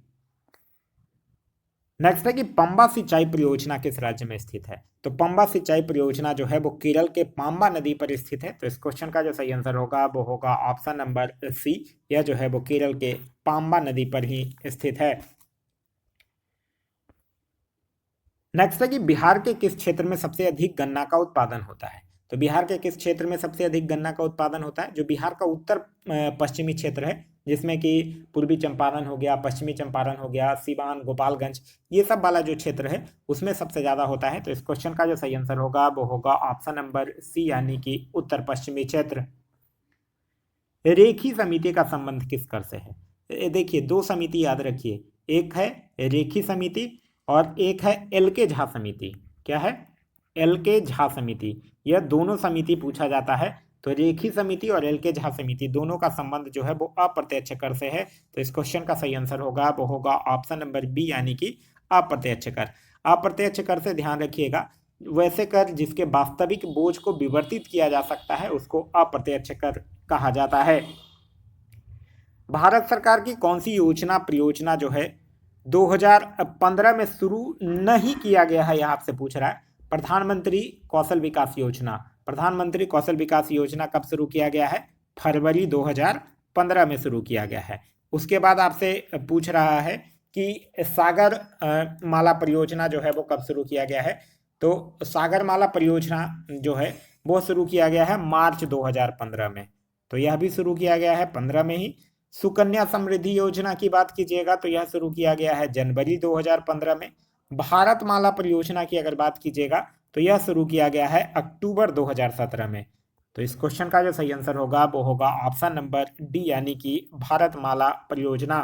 नेक्स्ट है कि पंबा सिंचाई परियोजना किस राज्य में स्थित है। तो पंबा सिंचाई परियोजना जो है वो केरल के पाम्बा नदी पर स्थित है। तो इस क्वेश्चन का जो सही आंसर होगा वो होगा ऑप्शन नंबर सी। यह जो है वो केरल के पाम्बा नदी पर ही स्थित है। नेक्स्ट है कि बिहार के किस क्षेत्र में सबसे अधिक गन्ना का उत्पादन होता है। तो बिहार के किस क्षेत्र में सबसे अधिक गन्ना का उत्पादन होता है। जो बिहार का उत्तर पश्चिमी क्षेत्र है, जिसमें कि पूर्वी चंपारण हो गया, पश्चिमी चंपारण हो गया, सीवान, गोपालगंज, ये सब वाला जो क्षेत्र है उसमें सबसे ज्यादा होता है। तो इस क्वेश्चन का जो सही आंसर होगा वो होगा ऑप्शन नंबर सी, यानी कि उत्तर पश्चिमी क्षेत्र। रेखी समिति का संबंध किस कर से है। देखिए, दो समिति याद रखिए, एक है रेखी समिति और एक है एल के झा समिति। क्या है? एल के झा समिति। यह दोनों समिति पूछा जाता है। तो रेखी समिति और एल के झा समिति दोनों का संबंध जो है वो अप्रत्यक्ष कर से है। तो इस क्वेश्चन का सही आंसर होगा वो होगा ऑप्शन नंबर बी, यानी कि अप्रत्यक्ष कर। अप्रत्यक्ष कर से ध्यान रखिएगा, वैसे कर जिसके वास्तविक बोझ को विवर्तित किया जा सकता है उसको अप्रत्यक्ष कर कहा जाता है। भारत सरकार की कौन सी योजना परियोजना जो है 2015 में शुरू नहीं किया गया है, यह आपसे पूछ रहा है। प्रधानमंत्री कौशल विकास योजना। प्रधानमंत्री कौशल विकास योजना कब शुरू किया गया है? फरवरी 2015 में शुरू किया गया है। उसके बाद आपसे पूछ रहा है कि सागर माला परियोजना जो है वो कब शुरू किया गया है। तो सागर माला परियोजना जो है वो शुरू किया गया है मार्च 2015 में। तो यह भी शुरू किया गया है 15 में ही। सुकन्या समृद्धि योजना की बात कीजिएगा तो यह शुरू किया गया है जनवरी 2015 में। भारत माला परियोजना की अगर बात कीजिएगा तो यह शुरू किया गया है अक्टूबर 2017 में। तो इस क्वेश्चन का जो सही आंसर होगा वो होगा ऑप्शन नंबर डी, यानी कि भारत माला परियोजना।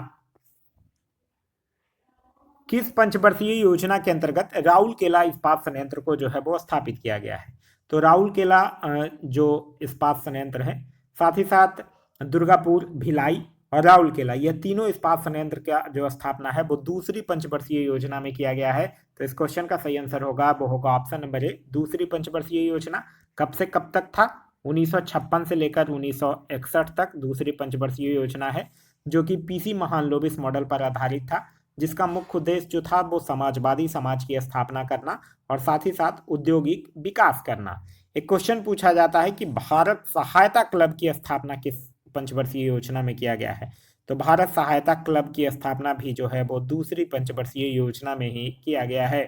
किस पंचवर्षीय योजना के अंतर्गत राउरकेला इस्पात संयंत्र को जो है वो स्थापित किया गया है। तो राउरकेला जो इस्पात संयंत्र है, साथ ही साथ दुर्गापुर, भिलाई और राउरकेला, यह तीनों इस्पात संयंत्र का जो स्थापना है वो दूसरी पंचवर्षीय योजना में किया गया है। तो इस क्वेश्चन का सही आंसर होगा वो होगा ऑप्शन नंबर ए, दूसरी पंचवर्षीय योजना। कब से कब तक था? 1956 से लेकर 1961 तक दूसरी पंचवर्षीय योजना है, जो कि पीसी महालनोबिस मॉडल पर आधारित था, जिसका मुख्य उद्देश्य जो था वो समाजवादी समाज की स्थापना करना और साथ ही साथ औद्योगिक विकास करना। एक क्वेश्चन पूछा जाता है कि भारत सहायता क्लब की स्थापना किस पंचवर्षीय योजना में किया गया है। तो भारत सहायता क्लब की स्थापना भी जो है वो दूसरी पंचवर्षीय योजना में ही किया गया है।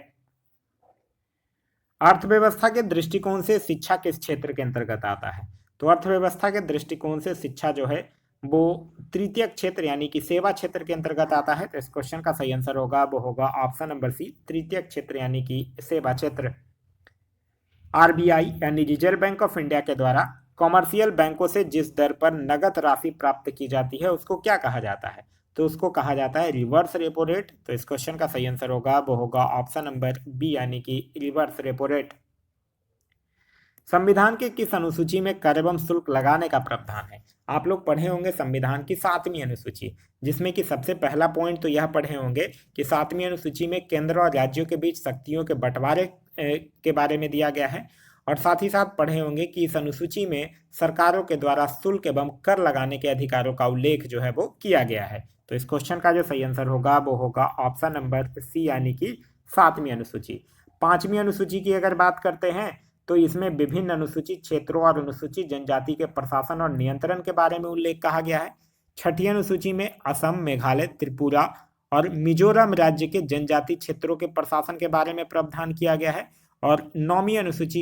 अर्थव्यवस्था के दृष्टिकोण से शिक्षा किस क्षेत्र के अंतर्गत आता है। तो अर्थव्यवस्था के दृष्टिकोण से शिक्षा जो है वो तृतीय क्षेत्र यानी कि सेवा क्षेत्र के अंतर्गत आता है। तो इस क्वेश्चन का सही आंसर होगा वो होगा ऑप्शन नंबर सी, तृतीय क्षेत्र यानी कि सेवा क्षेत्र। आरबीआई यानी रिजर्व बैंक ऑफ इंडिया के द्वारा कॉमर्शियल बैंकों से जिस दर पर नगद राशि प्राप्त की जाती है उसको क्या कहा जाता है। तो उसको कहा जाता है रिवर्स रेपो रेट। तो इस क्वेश्चन का सही आंसर होगा वो होगा ऑप्शन नंबर बी, यानी कि रिवर्स रेपो रेट। संविधान के किस अनुसूची में कर एवं शुल्क लगाने का प्रावधान है। आप लोग पढ़े होंगे संविधान की 7वीं अनुसूची, जिसमें कि सबसे पहला पॉइंट तो यह पढ़े होंगे कि 7वीं अनुसूची में केंद्र और राज्यों के बीच शक्तियों के बंटवारे के बारे में दिया गया है। और साथ ही साथ पढ़े होंगे कि इस अनुसूची में सरकारों के द्वारा शुल्क एवं कर लगाने के अधिकारों का उल्लेख जो है वो किया गया है। तो इस क्वेश्चन का जो सही आंसर होगा वो होगा ऑप्शन नंबर सी, यानी कि 7वीं अनुसूची। 5वीं अनुसूची की अगर बात करते हैं तो इसमें विभिन्न अनुसूचित क्षेत्रों और अनुसूचित जनजाति के प्रशासन और नियंत्रण के बारे में उल्लेख कहा गया है। 6ठी अनुसूची में असम, मेघालय, त्रिपुरा और मिजोरम राज्य के जनजाति क्षेत्रों के प्रशासन के बारे में प्रावधान किया गया है। और 9वीं अनुसूची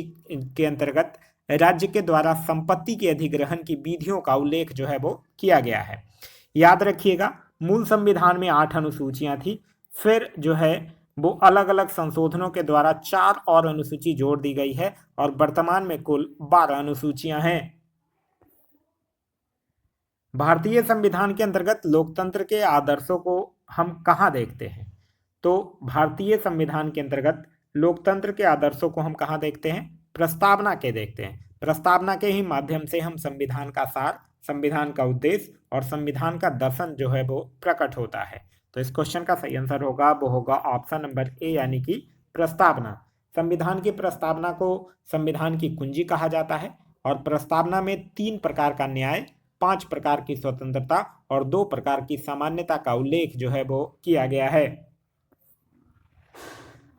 के अंतर्गत राज्य के द्वारा संपत्ति के अधिग्रहण की विधियों का उल्लेख जो है वो किया गया है। याद रखिएगा, मूल संविधान में 8 अनुसूचियां थी, फिर जो है वो अलग अलग संशोधनों के द्वारा 4 और अनुसूची जोड़ दी गई है और वर्तमान में कुल 12 अनुसूचियां हैं। भारतीय संविधान के अंतर्गत लोकतंत्र के आदर्शों को हम कहाँ देखते हैं। तो भारतीय संविधान के अंतर्गत लोकतंत्र के आदर्शों को हम कहाँ देखते हैं? प्रस्तावना के देखते हैं। प्रस्तावना के ही माध्यम से हम संविधान का सार, संविधान का उद्देश्य और संविधान का दर्शन जो है वो प्रकट होता है। तो इस क्वेश्चन का सही आंसर होगा वो होगा ऑप्शन नंबर ए यानी कि प्रस्तावना। संविधान की प्रस्तावना को संविधान की कुंजी कहा जाता है और प्रस्तावना में 3 प्रकार का न्याय, 5 प्रकार की स्वतंत्रता और 2 प्रकार की सामान्यता का उल्लेख जो है वो किया गया है।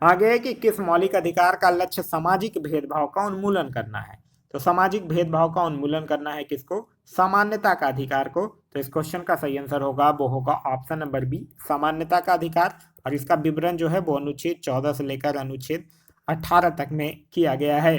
आगे है कि किस मौलिक अधिकार का लक्ष्य सामाजिक भेदभाव का उन्मूलन करना है। तो सामाजिक भेदभाव का उन्मूलन करना है किसको? सामान्यता का अधिकार को। तो इस क्वेश्चन का सही आंसर होगा वो होगा ऑप्शन नंबर बी, सामान्यता का अधिकार। और इसका विवरण जो है वो अनुच्छेद 14 से लेकर अनुच्छेद 18 तक में किया गया है।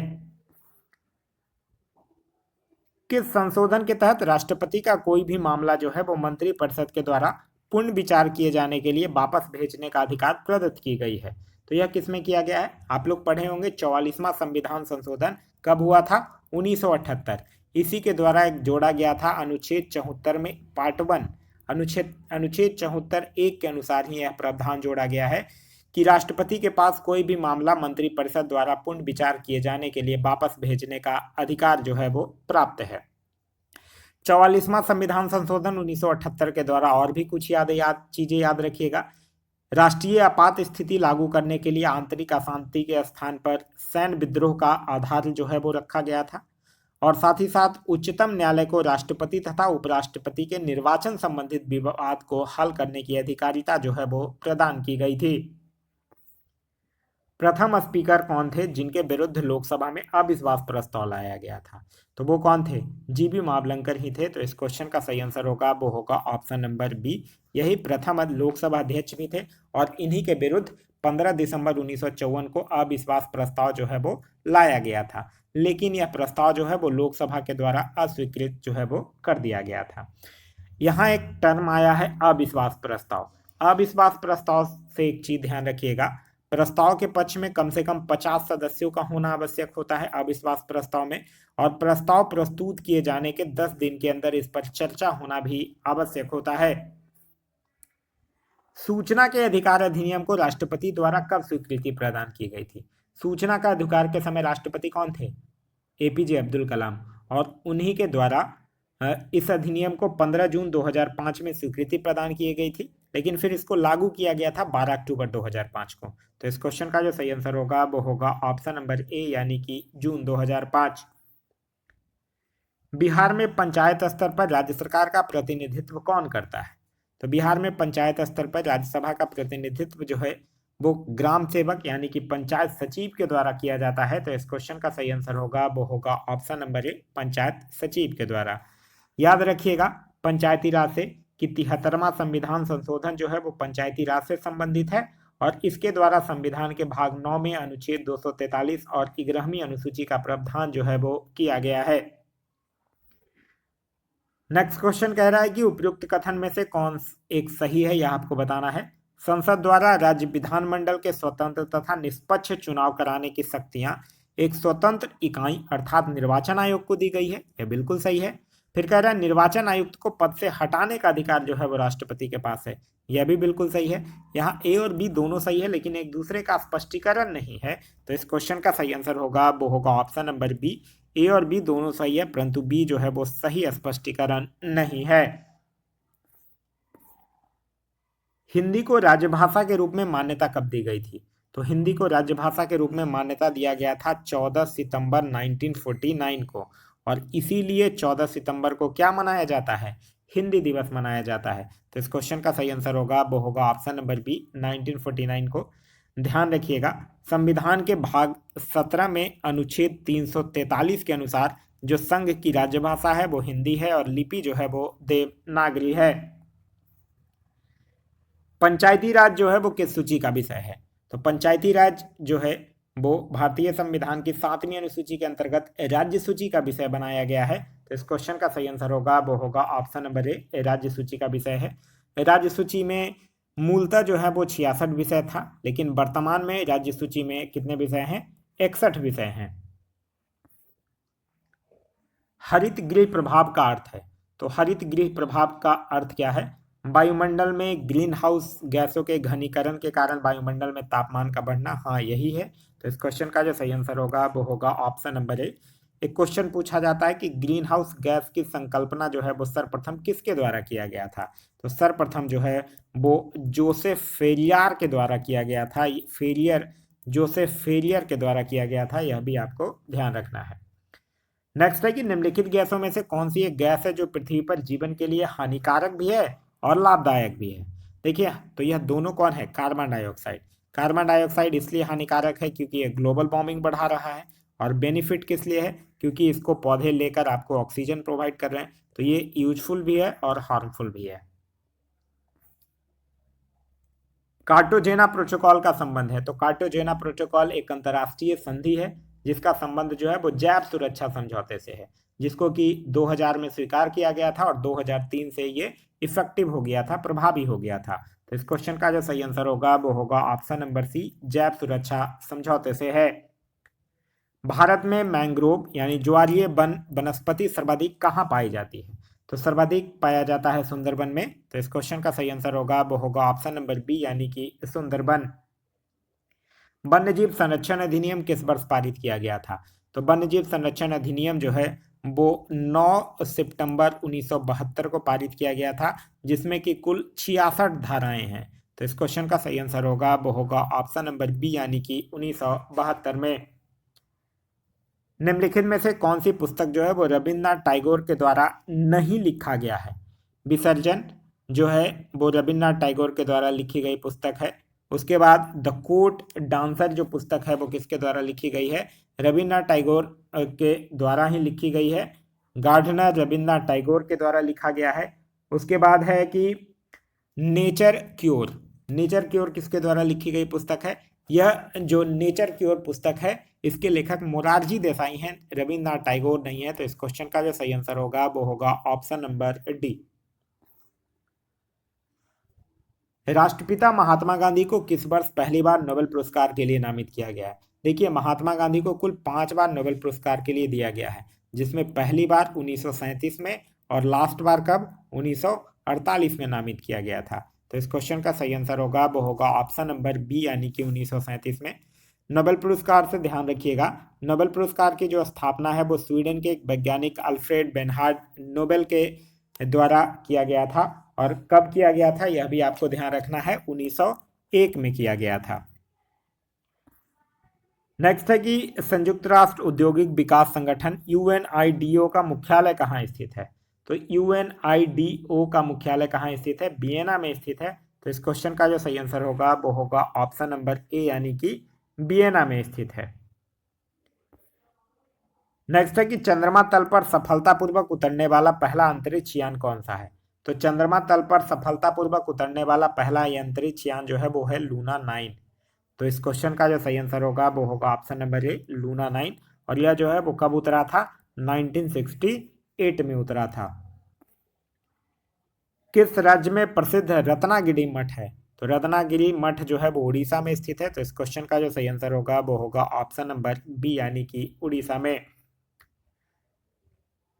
किस संशोधन के तहत राष्ट्रपति का कोई भी मामला जो है वो मंत्रिपरिषद के द्वारा पुनः विचार किए जाने के लिए वापस भेजने का अधिकार प्रदत्त की गई है? तो यह किसमें किया गया है? आप लोग पढ़े होंगे 44वां संविधान संशोधन कब हुआ था? 1978। इसी के द्वारा एक जोड़ा गया था अनुच्छेद 74 में पार्ट 1, अनुच्छेद 74(1) के अनुसार ही यह प्रावधान जोड़ा गया है कि राष्ट्रपति के पास कोई भी मामला मंत्रिपरिषद द्वारा पुनः विचार किए जाने के लिए वापस भेजने का अधिकार जो है वो प्राप्त है। 44वां संविधान संशोधन 1978 के द्वारा और भी कुछ चीजें याद रखिएगा। राष्ट्रीय आपात स्थिति लागू करने के लिए आंतरिक अशांति के स्थान पर सैन्य विद्रोह का आधार जो है वो रखा गया था और साथ ही साथ उच्चतम न्यायालय को राष्ट्रपति तथा उपराष्ट्रपति के निर्वाचन संबंधित विवाद को हल करने की अधिकारिता जो है वो प्रदान की गई थी। प्रथम स्पीकर कौन थे जिनके विरुद्ध लोकसभा में अविश्वास प्रस्ताव लाया गया था? तो वो कौन थे? जीबी मावलंकर ही थे। तो इस क्वेश्चन का सही आंसर होगा वो होगा ऑप्शन नंबर बी, यही प्रथम लोकसभा अध्यक्ष भी थे और इन्हीं के विरुद्ध 15 दिसंबर 1954 को अविश्वास प्रस्ताव जो है वो लाया गया था, लेकिन यह प्रस्ताव जो है वो लोकसभा के द्वारा अस्वीकृत जो है वो कर दिया गया था। यहाँ एक टर्म आया है अविश्वास प्रस्ताव। अविश्वास प्रस्ताव से एक चीज ध्यान रखिएगा, प्रस्ताव के पक्ष में कम से कम 50 सदस्यों का होना आवश्यक होता है अविश्वास प्रस्ताव में, और प्रस्ताव प्रस्तुत किए जाने के 10 दिन के अंदर इस पर चर्चा होना भी आवश्यक होता है। सूचना के अधिकार अधिनियम को राष्ट्रपति द्वारा कब स्वीकृति प्रदान की गई थी? सूचना का अधिकार के समय राष्ट्रपति कौन थे? एपीजे अब्दुल कलाम, और उन्हीं के द्वारा इस अधिनियम को 15 जून 2005 में स्वीकृति प्रदान की गई थी, लेकिन फिर इसको लागू किया गया था 12 अक्टूबर 2005 को। तो इस क्वेश्चन का जो सही आंसर होगा वो होगा ऑप्शन नंबर ए यानी कि जून 2005। बिहार में पंचायत स्तर पर राज्य सरकार का प्रतिनिधित्व कौन करता है? तो बिहार में पंचायत स्तर पर राज्यसभा का प्रतिनिधित्व जो है वो ग्राम सेवक यानी कि पंचायत सचिव के द्वारा किया जाता है। तो इस क्वेश्चन का सही आंसर होगा वो होगा ऑप्शन नंबर ए, पंचायत सचिव के द्वारा। याद रखिएगा पंचायती राज से कि 73वां संविधान संशोधन जो है वो पंचायती राज से संबंधित है और इसके द्वारा संविधान के भाग 9 में अनुच्छेद 243 और 11वीं अनुसूची का प्रावधान जो है वो किया गया है। नेक्स्ट क्वेश्चन कह रहा है कि उपयुक्त कथन में से कौन एक सही है, यह आपको बताना है। संसद द्वारा राज्य विधानमंडल के स्वतंत्र तथा निष्पक्ष चुनाव कराने की शक्तियां एक स्वतंत्र इकाई अर्थात निर्वाचन आयोग को दी गई है, यह बिल्कुल सही है। फिर कह रहा है निर्वाचन आयुक्त को पद से हटाने का अधिकार जो है वो राष्ट्रपति के पास है, यह भी बिल्कुल सही है। यहाँ ए और बी दोनों सही है लेकिन एक दूसरे का स्पष्टीकरण नहीं है। तो इस क्वेश्चन का सही आंसर होगा वो होगा ऑप्शन नंबर बी, ए और बी दोनों सही है परंतु बी जो है वो सही स्पष्टीकरण नहीं है। हिंदी को राजभाषा के रूप में मान्यता कब दी गई थी? तो हिंदी को राजभाषा के रूप में मान्यता दिया गया था 14 सितंबर 1949 को, और इसीलिए 14 सितंबर को क्या मनाया जाता है? हिंदी दिवस मनाया जाता है। तो इस क्वेश्चन का सही आंसर होगा वो होगा ऑप्शन नंबर बी, 1949 को। ध्यान रखिएगा संविधान के भाग 17 में अनुच्छेद 343 के अनुसार जो संघ की राजभाषा है वो हिंदी है और लिपि जो है वो देवनागरी है। पंचायती राज जो है वो किस सूची का विषय है? तो पंचायती राज जो है वो भारतीय संविधान की 7वीं अनुसूची के अंतर्गत राज्य सूची का विषय बनाया गया है। तो इस क्वेश्चन का सही आंसर होगा वो होगा ऑप्शन नंबर ए, राज्य सूची का विषय है। राज्य सूची में मूलतः जो है वो 66 विषय था, लेकिन वर्तमान में राज्य सूची में कितने विषय हैं? 61 विषय हैं। हरित गृह प्रभाव का अर्थ है, तो हरित गृह प्रभाव का अर्थ क्या है? वायुमंडल में ग्रीन हाउस गैसों के घनीकरण के कारण वायुमंडल में तापमान का बढ़ना, हाँ यही है। तो इस क्वेश्चन का जो सही आंसर होगा वो होगा ऑप्शन नंबर ए। एक क्वेश्चन पूछा जाता है कि ग्रीन हाउस गैस की संकल्पना जो है वो सर्वप्रथम किसके द्वारा किया गया था। तो सर्वप्रथम जो है वो जोसेफ फेरियर के द्वारा किया गया था। जोसेफ फेरियर के द्वारा किया गया था, यह भी आपको ध्यान रखना है। नेक्स्ट है कि निम्नलिखित गैसों में से कौन सी एक गैस है जो पृथ्वी पर जीवन के लिए हानिकारक भी है और लाभदायक भी है। देखिए, तो यह दोनों कौन है, कार्बन डाइऑक्साइड। कार्बन डाइऑक्साइड इसलिए हानिकारक है क्योंकि यह ग्लोबल वार्मिंग बढ़ा रहा है, और बेनिफिट किस लिए है, क्योंकि इसको पौधे लेकर आपको ऑक्सीजन प्रोवाइड कर रहे हैं। तो ये यूजफुल भी है और हार्मफुल भी है। कार्टाजेना प्रोटोकॉल का संबंध है, तो कार्टाजेना प्रोटोकॉल एक अंतर्राष्ट्रीय संधि है जिसका संबंध जो है वो जैव सुरक्षा समझौते से है, जिसको कि 2000 में स्वीकार किया गया था और 2003 से ये इफेक्टिव हो गया था, प्रभावी हो गया था। तो इस क्वेश्चन का जो सही आंसर होगा वो होगा ऑप्शन नंबर सी, जैव सुरक्षा समझौते से है। भारत में मैंग्रोव यानी ज्वारीय वन वनस्पति सर्वाधिक कहाँ पाई जाती है। तो सर्वाधिक पाया जाता है सुंदरबन में। तो इस क्वेश्चन का सही आंसर होगा वो होगा ऑप्शन नंबर बी यानी कि सुंदरबन। वन्यजीव संरक्षण अधिनियम किस वर्ष पारित किया गया था। तो वन्यजीव संरक्षण अधिनियम जो है वो 9 सितंबर 1972 को पारित किया गया था, जिसमें कि कुल 66 धाराएं हैं। तो इस क्वेश्चन का सही आंसर होगा वो होगा ऑप्शन नंबर बी यानी कि 1972 में। निम्नलिखित में से कौन सी पुस्तक जो है वो रविन्द्रनाथ टैगोर के द्वारा नहीं लिखा गया है। विसर्जन जो है वो रविन्द्रनाथ टैगोर के द्वारा लिखी गई पुस्तक है। उसके बाद द कोर्ट डांसर जो पुस्तक है वो किसके द्वारा लिखी गई है, रविन्द्रनाथ टैगोर के द्वारा ही लिखी गई है। गार्डनर रविन्द्रनाथ टैगोर के द्वारा लिखा गया है। उसके बाद है कि नेचर क्योर, नेचर क्योर किसके द्वारा लिखी गई पुस्तक है। यह जो नेचर क्योर पुस्तक है इसके लेखक मोरारजी देसाई हैं, रविन्द्रनाथ टैगोर नहीं है। तो इस क्वेश्चन का जो सही आंसर होगा वो होगा ऑप्शन नंबर डी। राष्ट्रपिता महात्मा गांधी को किस वर्ष पहली बार नोबेल पुरस्कार के लिए नामित किया गया है। देखिए, महात्मा गांधी को कुल 5 बार नोबेल पुरस्कार के लिए दिया गया है, जिसमें पहली बार 1937 में और लास्ट बार कब, 1948 में नामित किया गया था। तो इस क्वेश्चन का सही आंसर होगा वो होगा ऑप्शन नंबर बी यानी कि 1937 में। नोबेल पुरस्कार से ध्यान रखिएगा, नोबेल पुरस्कार की जो स्थापना है वो स्वीडन के एक वैज्ञानिक अल्फ्रेड बेनहार्ड नोबेल के द्वारा किया गया था, और कब किया गया था यह भी आपको ध्यान रखना है, 1901 में किया गया था। नेक्स्ट है कि संयुक्त राष्ट्र औद्योगिक विकास संगठन यूएनआईडीओ का मुख्यालय कहाँ स्थित है। तो यूएनआईडीओ का मुख्यालय कहाँ स्थित है, वियना में स्थित है। तो इस क्वेश्चन का जो सही आंसर होगा वो होगा ऑप्शन नंबर ए यानी कि वियना में स्थित है। नेक्स्ट है कि चंद्रमा तल पर सफलतापूर्वक उतरने वाला पहला अंतरिक्ष यान कौन सा है। तो चंद्रमा तल पर सफलतापूर्वक उतरने वाला पहला अंतरिक्ष यान जो है वो है लूना 9। तो इस क्वेश्चन का जो सही आंसर होगा वो होगा ऑप्शन नंबर ए, लूना 9। और यह जो है वो कब उतरा था, 1968 में उतरा था। किस राज्य में प्रसिद्ध रत्नागिरी मठ है। तो रत्नागिरी मठ जो है वो उड़ीसा में स्थित है। तो इस क्वेश्चन का जो सही आंसर होगा वो होगा ऑप्शन नंबर बी यानी कि उड़ीसा में।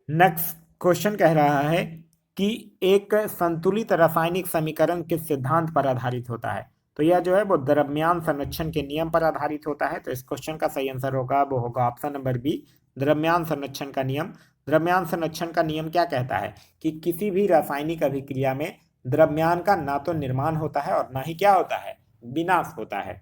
नेक्स्ट क्वेश्चन कह रहा है कि एक संतुलित रासायनिक समीकरण किस सिद्धांत पर आधारित होता है। तो यह जो है वो द्रव्यमान संरक्षण के नियम पर आधारित होता है। तो इस क्वेश्चन का सही आंसर होगा वो होगा ऑप्शन नंबर बी, द्रव्यमान संरक्षण का नियम। द्रव्यमान संरक्षण का नियम क्या कहता है कि किसी भी रासायनिक अभिक्रिया में द्रव्यमान का ना तो निर्माण होता है और ना ही क्या होता है, विनाश होता है।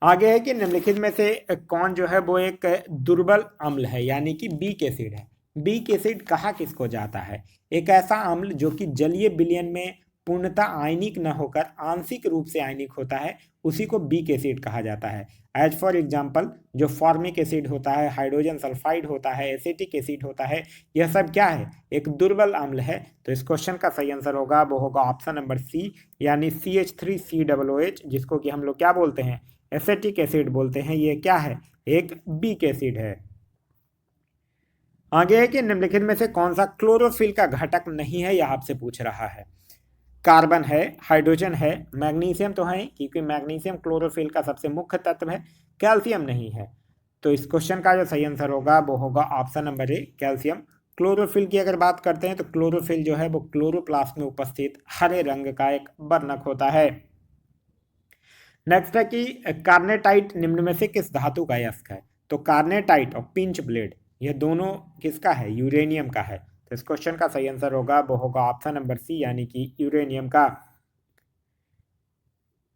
आगे है कि निम्नलिखित में से कौन जो है वो एक दुर्बल अम्ल है यानी कि बीक एसिड है। बीक एसिड कहा किसको जाता है, एक ऐसा अम्ल जो कि जलीय विलयन में पूर्णतः आयनिक न होकर आंशिक रूप से आयनिक होता है, उसी को बीक एसिड कहा जाता है। एज फॉर एग्जाम्पल जो फॉर्मिक एसिड होता है, हाइड्रोजन सल्फाइड होता है, एसिटिक एसिड होता है, यह सब क्या है, एक दुर्बल अम्ल है। तो इस क्वेश्चन का सही आंसर होगा वो होगा ऑप्शन नंबर सी यानी CH3COOH, जिसको कि हम लोग क्या बोलते हैं, एसिटिक एसिड बोलते हैं। ये क्या है, एक बीक एसिड है। आगे है कि निम्नलिखित में से कौन सा क्लोरोफिल का घटक नहीं है, यह आपसे पूछ रहा है। कार्बन है, हाइड्रोजन है, मैग्नीशियम तो है क्योंकि मैग्नीशियम क्लोरोफिल का सबसे मुख्य तत्व है, कैल्शियम नहीं है। तो इस क्वेश्चन का जो सही आंसर होगा वो होगा option number A, calcium. Chlorophyll की अगर बात करते हैं तो क्लोरोफिल जो है वो क्लोरोप्लास्ट में उपस्थित हरे रंग का एक वर्णक होता है। नेक्स्ट है कि कार्नेटाइट निम्न में से किस धातु का अयस्क है। तो कार्नेटाइट और पिंच ब्लेड ये दोनों किसका है, यूरेनियम का है। तो इस क्वेश्चन का सही आंसर होगा वो होगा ऑप्शन नंबर सी यानी कि यूरेनियम का।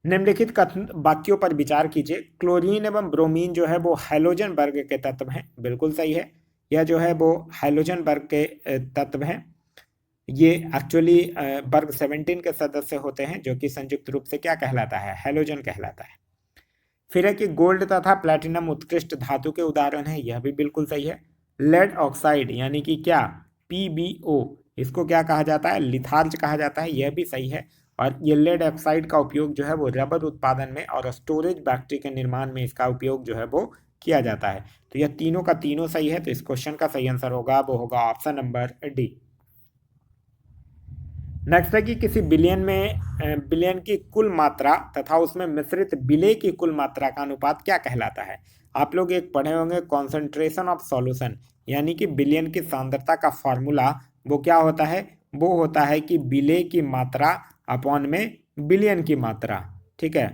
निम्नलिखित कथन वाक्यों पर विचार कीजिए। क्लोरीन एवं ब्रोमीन जो है वो हाइड्रोजन वर्ग के तत्व हैं, बिल्कुल सही है। यह जो है वो हाइड्रोजन वर्ग के तत्व हैं। ये एक्चुअली वर्ग 17 के सदस्य होते हैं जो कि संयुक्त रूप से क्या कहलाता है, हैलोजन कहलाता है। फिर है कि गोल्ड तथा प्लैटिनम उत्कृष्ट धातु के उदाहरण है, यह भी बिल्कुल सही है। लेड ऑक्साइड यानी कि क्या, PbO, इसको क्या कहा जाता है, लिथार्ज कहा जाता है, यह भी सही है। और ये लेड ऑक्साइड का उपयोग जो है वो रबर उत्पादन में और स्टोरेज बैटरी के निर्माण में इसका उपयोग जो है वो किया जाता है। तो यह तीनों का तीनों सही है। तो इस क्वेश्चन का सही आंसर होगा वो होगा ऑप्शन नंबर डी। नेक्स्ट है कि किसी बिलियन की कुल मात्रा तथा उसमें मिश्रित विलेय की कुल मात्रा का अनुपात क्या कहलाता है। आप लोग एक पढ़े होंगे कॉन्सेंट्रेशन ऑफ सॉल्यूशन, यानी कि बिलियन की सांद्रता का फॉर्मूला वो क्या होता है, वो होता है कि विलेय की मात्रा अपॉन में बिलियन की मात्रा। ठीक है,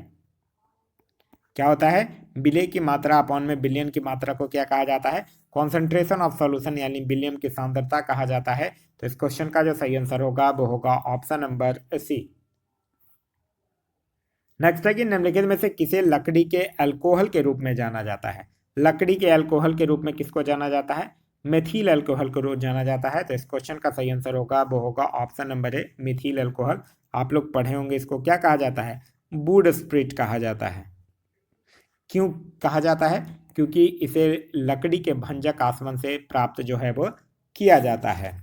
क्या होता है, विलेय की मात्रा अपॉन में बिलियन की मात्रा को क्या कहा जाता है, कॉन्सेंट्रेशन ऑफ सॉल्यूशन यानी विलियम की सांद्रता कहा जाता है। तो इस क्वेश्चन का जो सही आंसर होगा वो होगा ऑप्शन नंबर सी। नेक्स्ट है कि निम्नलिखित में से किसे लकड़ी के अल्कोहल के रूप में जाना जाता है। लकड़ी के अल्कोहल के रूप में किसको जाना जाता है, मेथिल अल्कोहल को जाना जाता है। तो इस क्वेश्चन का सही आंसर होगा वो होगा option number A, Mithil alcohol. आप लोग पढ़े होंगे इसको क्या कहा जाता है, वुड स्प्रिट कहा जाता है। क्यों कहा जाता है, क्योंकि इसे लकड़ी के भंजक आसवन से प्राप्त जो है वो किया जाता है।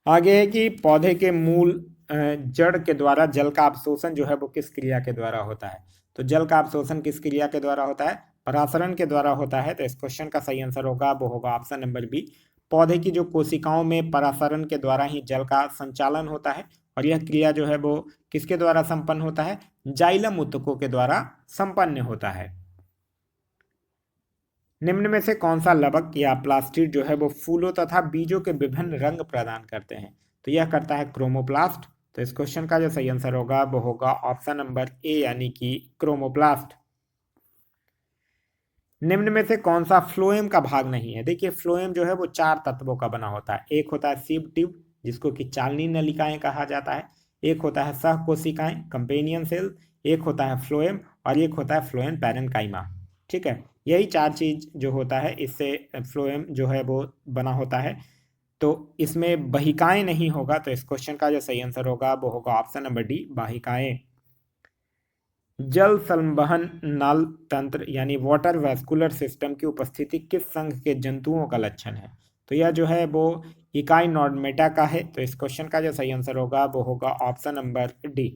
आगे है कि पौधे के मूल जड़ के द्वारा जल का अवशोषण जो है वो किस क्रिया के द्वारा होता है। तो जल का अवशोषण किस क्रिया के द्वारा होता है, परासरण के द्वारा होता है। तो इस क्वेश्चन का सही आंसर होगा वो होगा ऑप्शन नंबर बी। पौधे की जो कोशिकाओं में परासरण के द्वारा ही जल का संचालन होता है और यह क्रिया जो है वो किसके द्वारा संपन्न होता है, जाइलम ऊतकों के द्वारा संपन्न होता है। निम्न में से कौन सा लवक या प्लास्टिड जो है वो फूलों तथा बीजों के विभिन्न रंग प्रदान करते हैं। तो यह करता है क्रोमोप्लास्ट। तो इस क्वेश्चन का जो सही आंसर होगा वो होगा ऑप्शन नंबर ए यानी कि क्रोमोप्लास्ट। निम्न में से कौन सा फ्लोएम का भाग नहीं है। देखिए फ्लोएम जो है वो 4 तत्वों का बना होता है। एक होता है सीव ट्यूब जिसको कि चालनी नलिकाएं कहा जाता है, एक होता है सह कोशिकाएं कंपेनियन सेल, एक होता है फ्लोएम और एक होता है फ्लोएम पैरेन्काइमा। ठीक है, यही 4 चीज जो होता है इससे फ्लोएम जो है वो बना होता है। तो इसमें बहिकाएं नहीं होगा। तो इस क्वेश्चन का जो सही आंसर होगा वो होगा ऑप्शन नंबर डी, वाहिकाएं। जल संवहन नल तंत्र यानी वाटर वैस्कुलर सिस्टम की उपस्थिति किस संघ के जंतुओं का लक्षण है। तो यह जो है वो इकाई नॉर्मेटा का है। तो इस क्वेश्चन का जो सही आंसर होगा वो होगा ऑप्शन नंबर डी।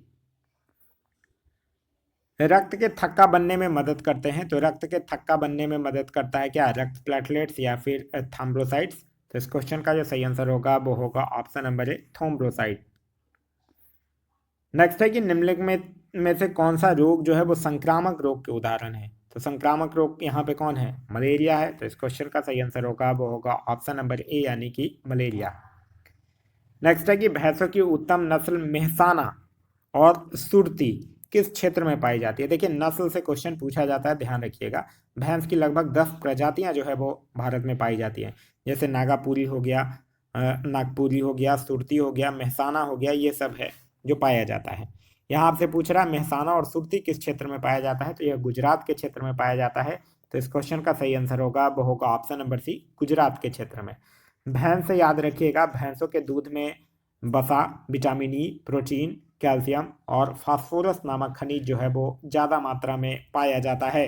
रक्त के थक्का बनने में मदद करते हैं। तो रक्त के थक्का बनने में मदद करता है क्या, रक्त प्लेटलेट्स या फिर थ्रोम्बोसाइट्स। तो इस क्वेश्चन का जो सही आंसर होगा वो होगा option number A, thrombocyte. Next है कि निम्नलिखित में से कौन सा रोग जो है वो संक्रामक रोग के उदाहरण है। तो संक्रामक रोग यहाँ पे कौन है, मलेरिया है। तो इस क्वेश्चन का सही आंसर होगा वो होगा ऑप्शन नंबर ए यानी कि मलेरिया। नेक्स्ट है कि भैंसों की उत्तम नस्ल मेहसाना और सुरती किस क्षेत्र में पाई जाती है। देखिए नस्ल से क्वेश्चन पूछा जाता है, ध्यान रखिएगा। भैंस की लगभग 10 प्रजातियां जो है वो भारत में पाई जाती हैं, जैसे नागापुरी हो गया, नागपुरी हो गया, सुरती हो गया, मेहसाना हो गया, ये सब है जो पाया जाता है। यहाँ आपसे पूछ रहा है मेहसाना और सुरती किस क्षेत्र में पाया जाता है। तो यह गुजरात के क्षेत्र में पाया जाता है। तो इस क्वेश्चन का सही आंसर होगा वो होगा ऑप्शन नंबर सी, गुजरात के क्षेत्र में। भैंस से याद रखिएगा, भैंसों के दूध में वसा, विटामिन ई, प्रोटीन, कैल्शियम और फास्फोरस नामक खनिज जो है वो ज्यादा मात्रा में पाया जाता है।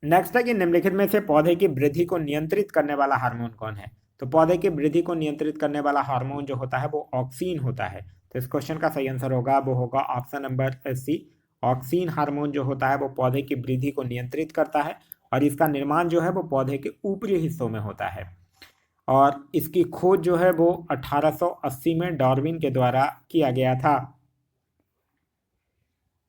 नेक्स्ट है कि निम्नलिखित में से पौधे की वृद्धि को नियंत्रित करने वाला हार्मोन कौन है। तो पौधे की वृद्धि को नियंत्रित करने वाला हार्मोन जो होता है वो ऑक्सीन होता है। तो इस क्वेश्चन का सही आंसर होगा वो होगा option number C, auxin hormone जो होता है वो पौधे की वृद्धि को नियंत्रित करता है और इसका निर्माण जो है वो पौधे के ऊपरी हिस्सों में होता है। और इसकी खोज जो है वो 1880 में डार्विन के द्वारा किया गया था।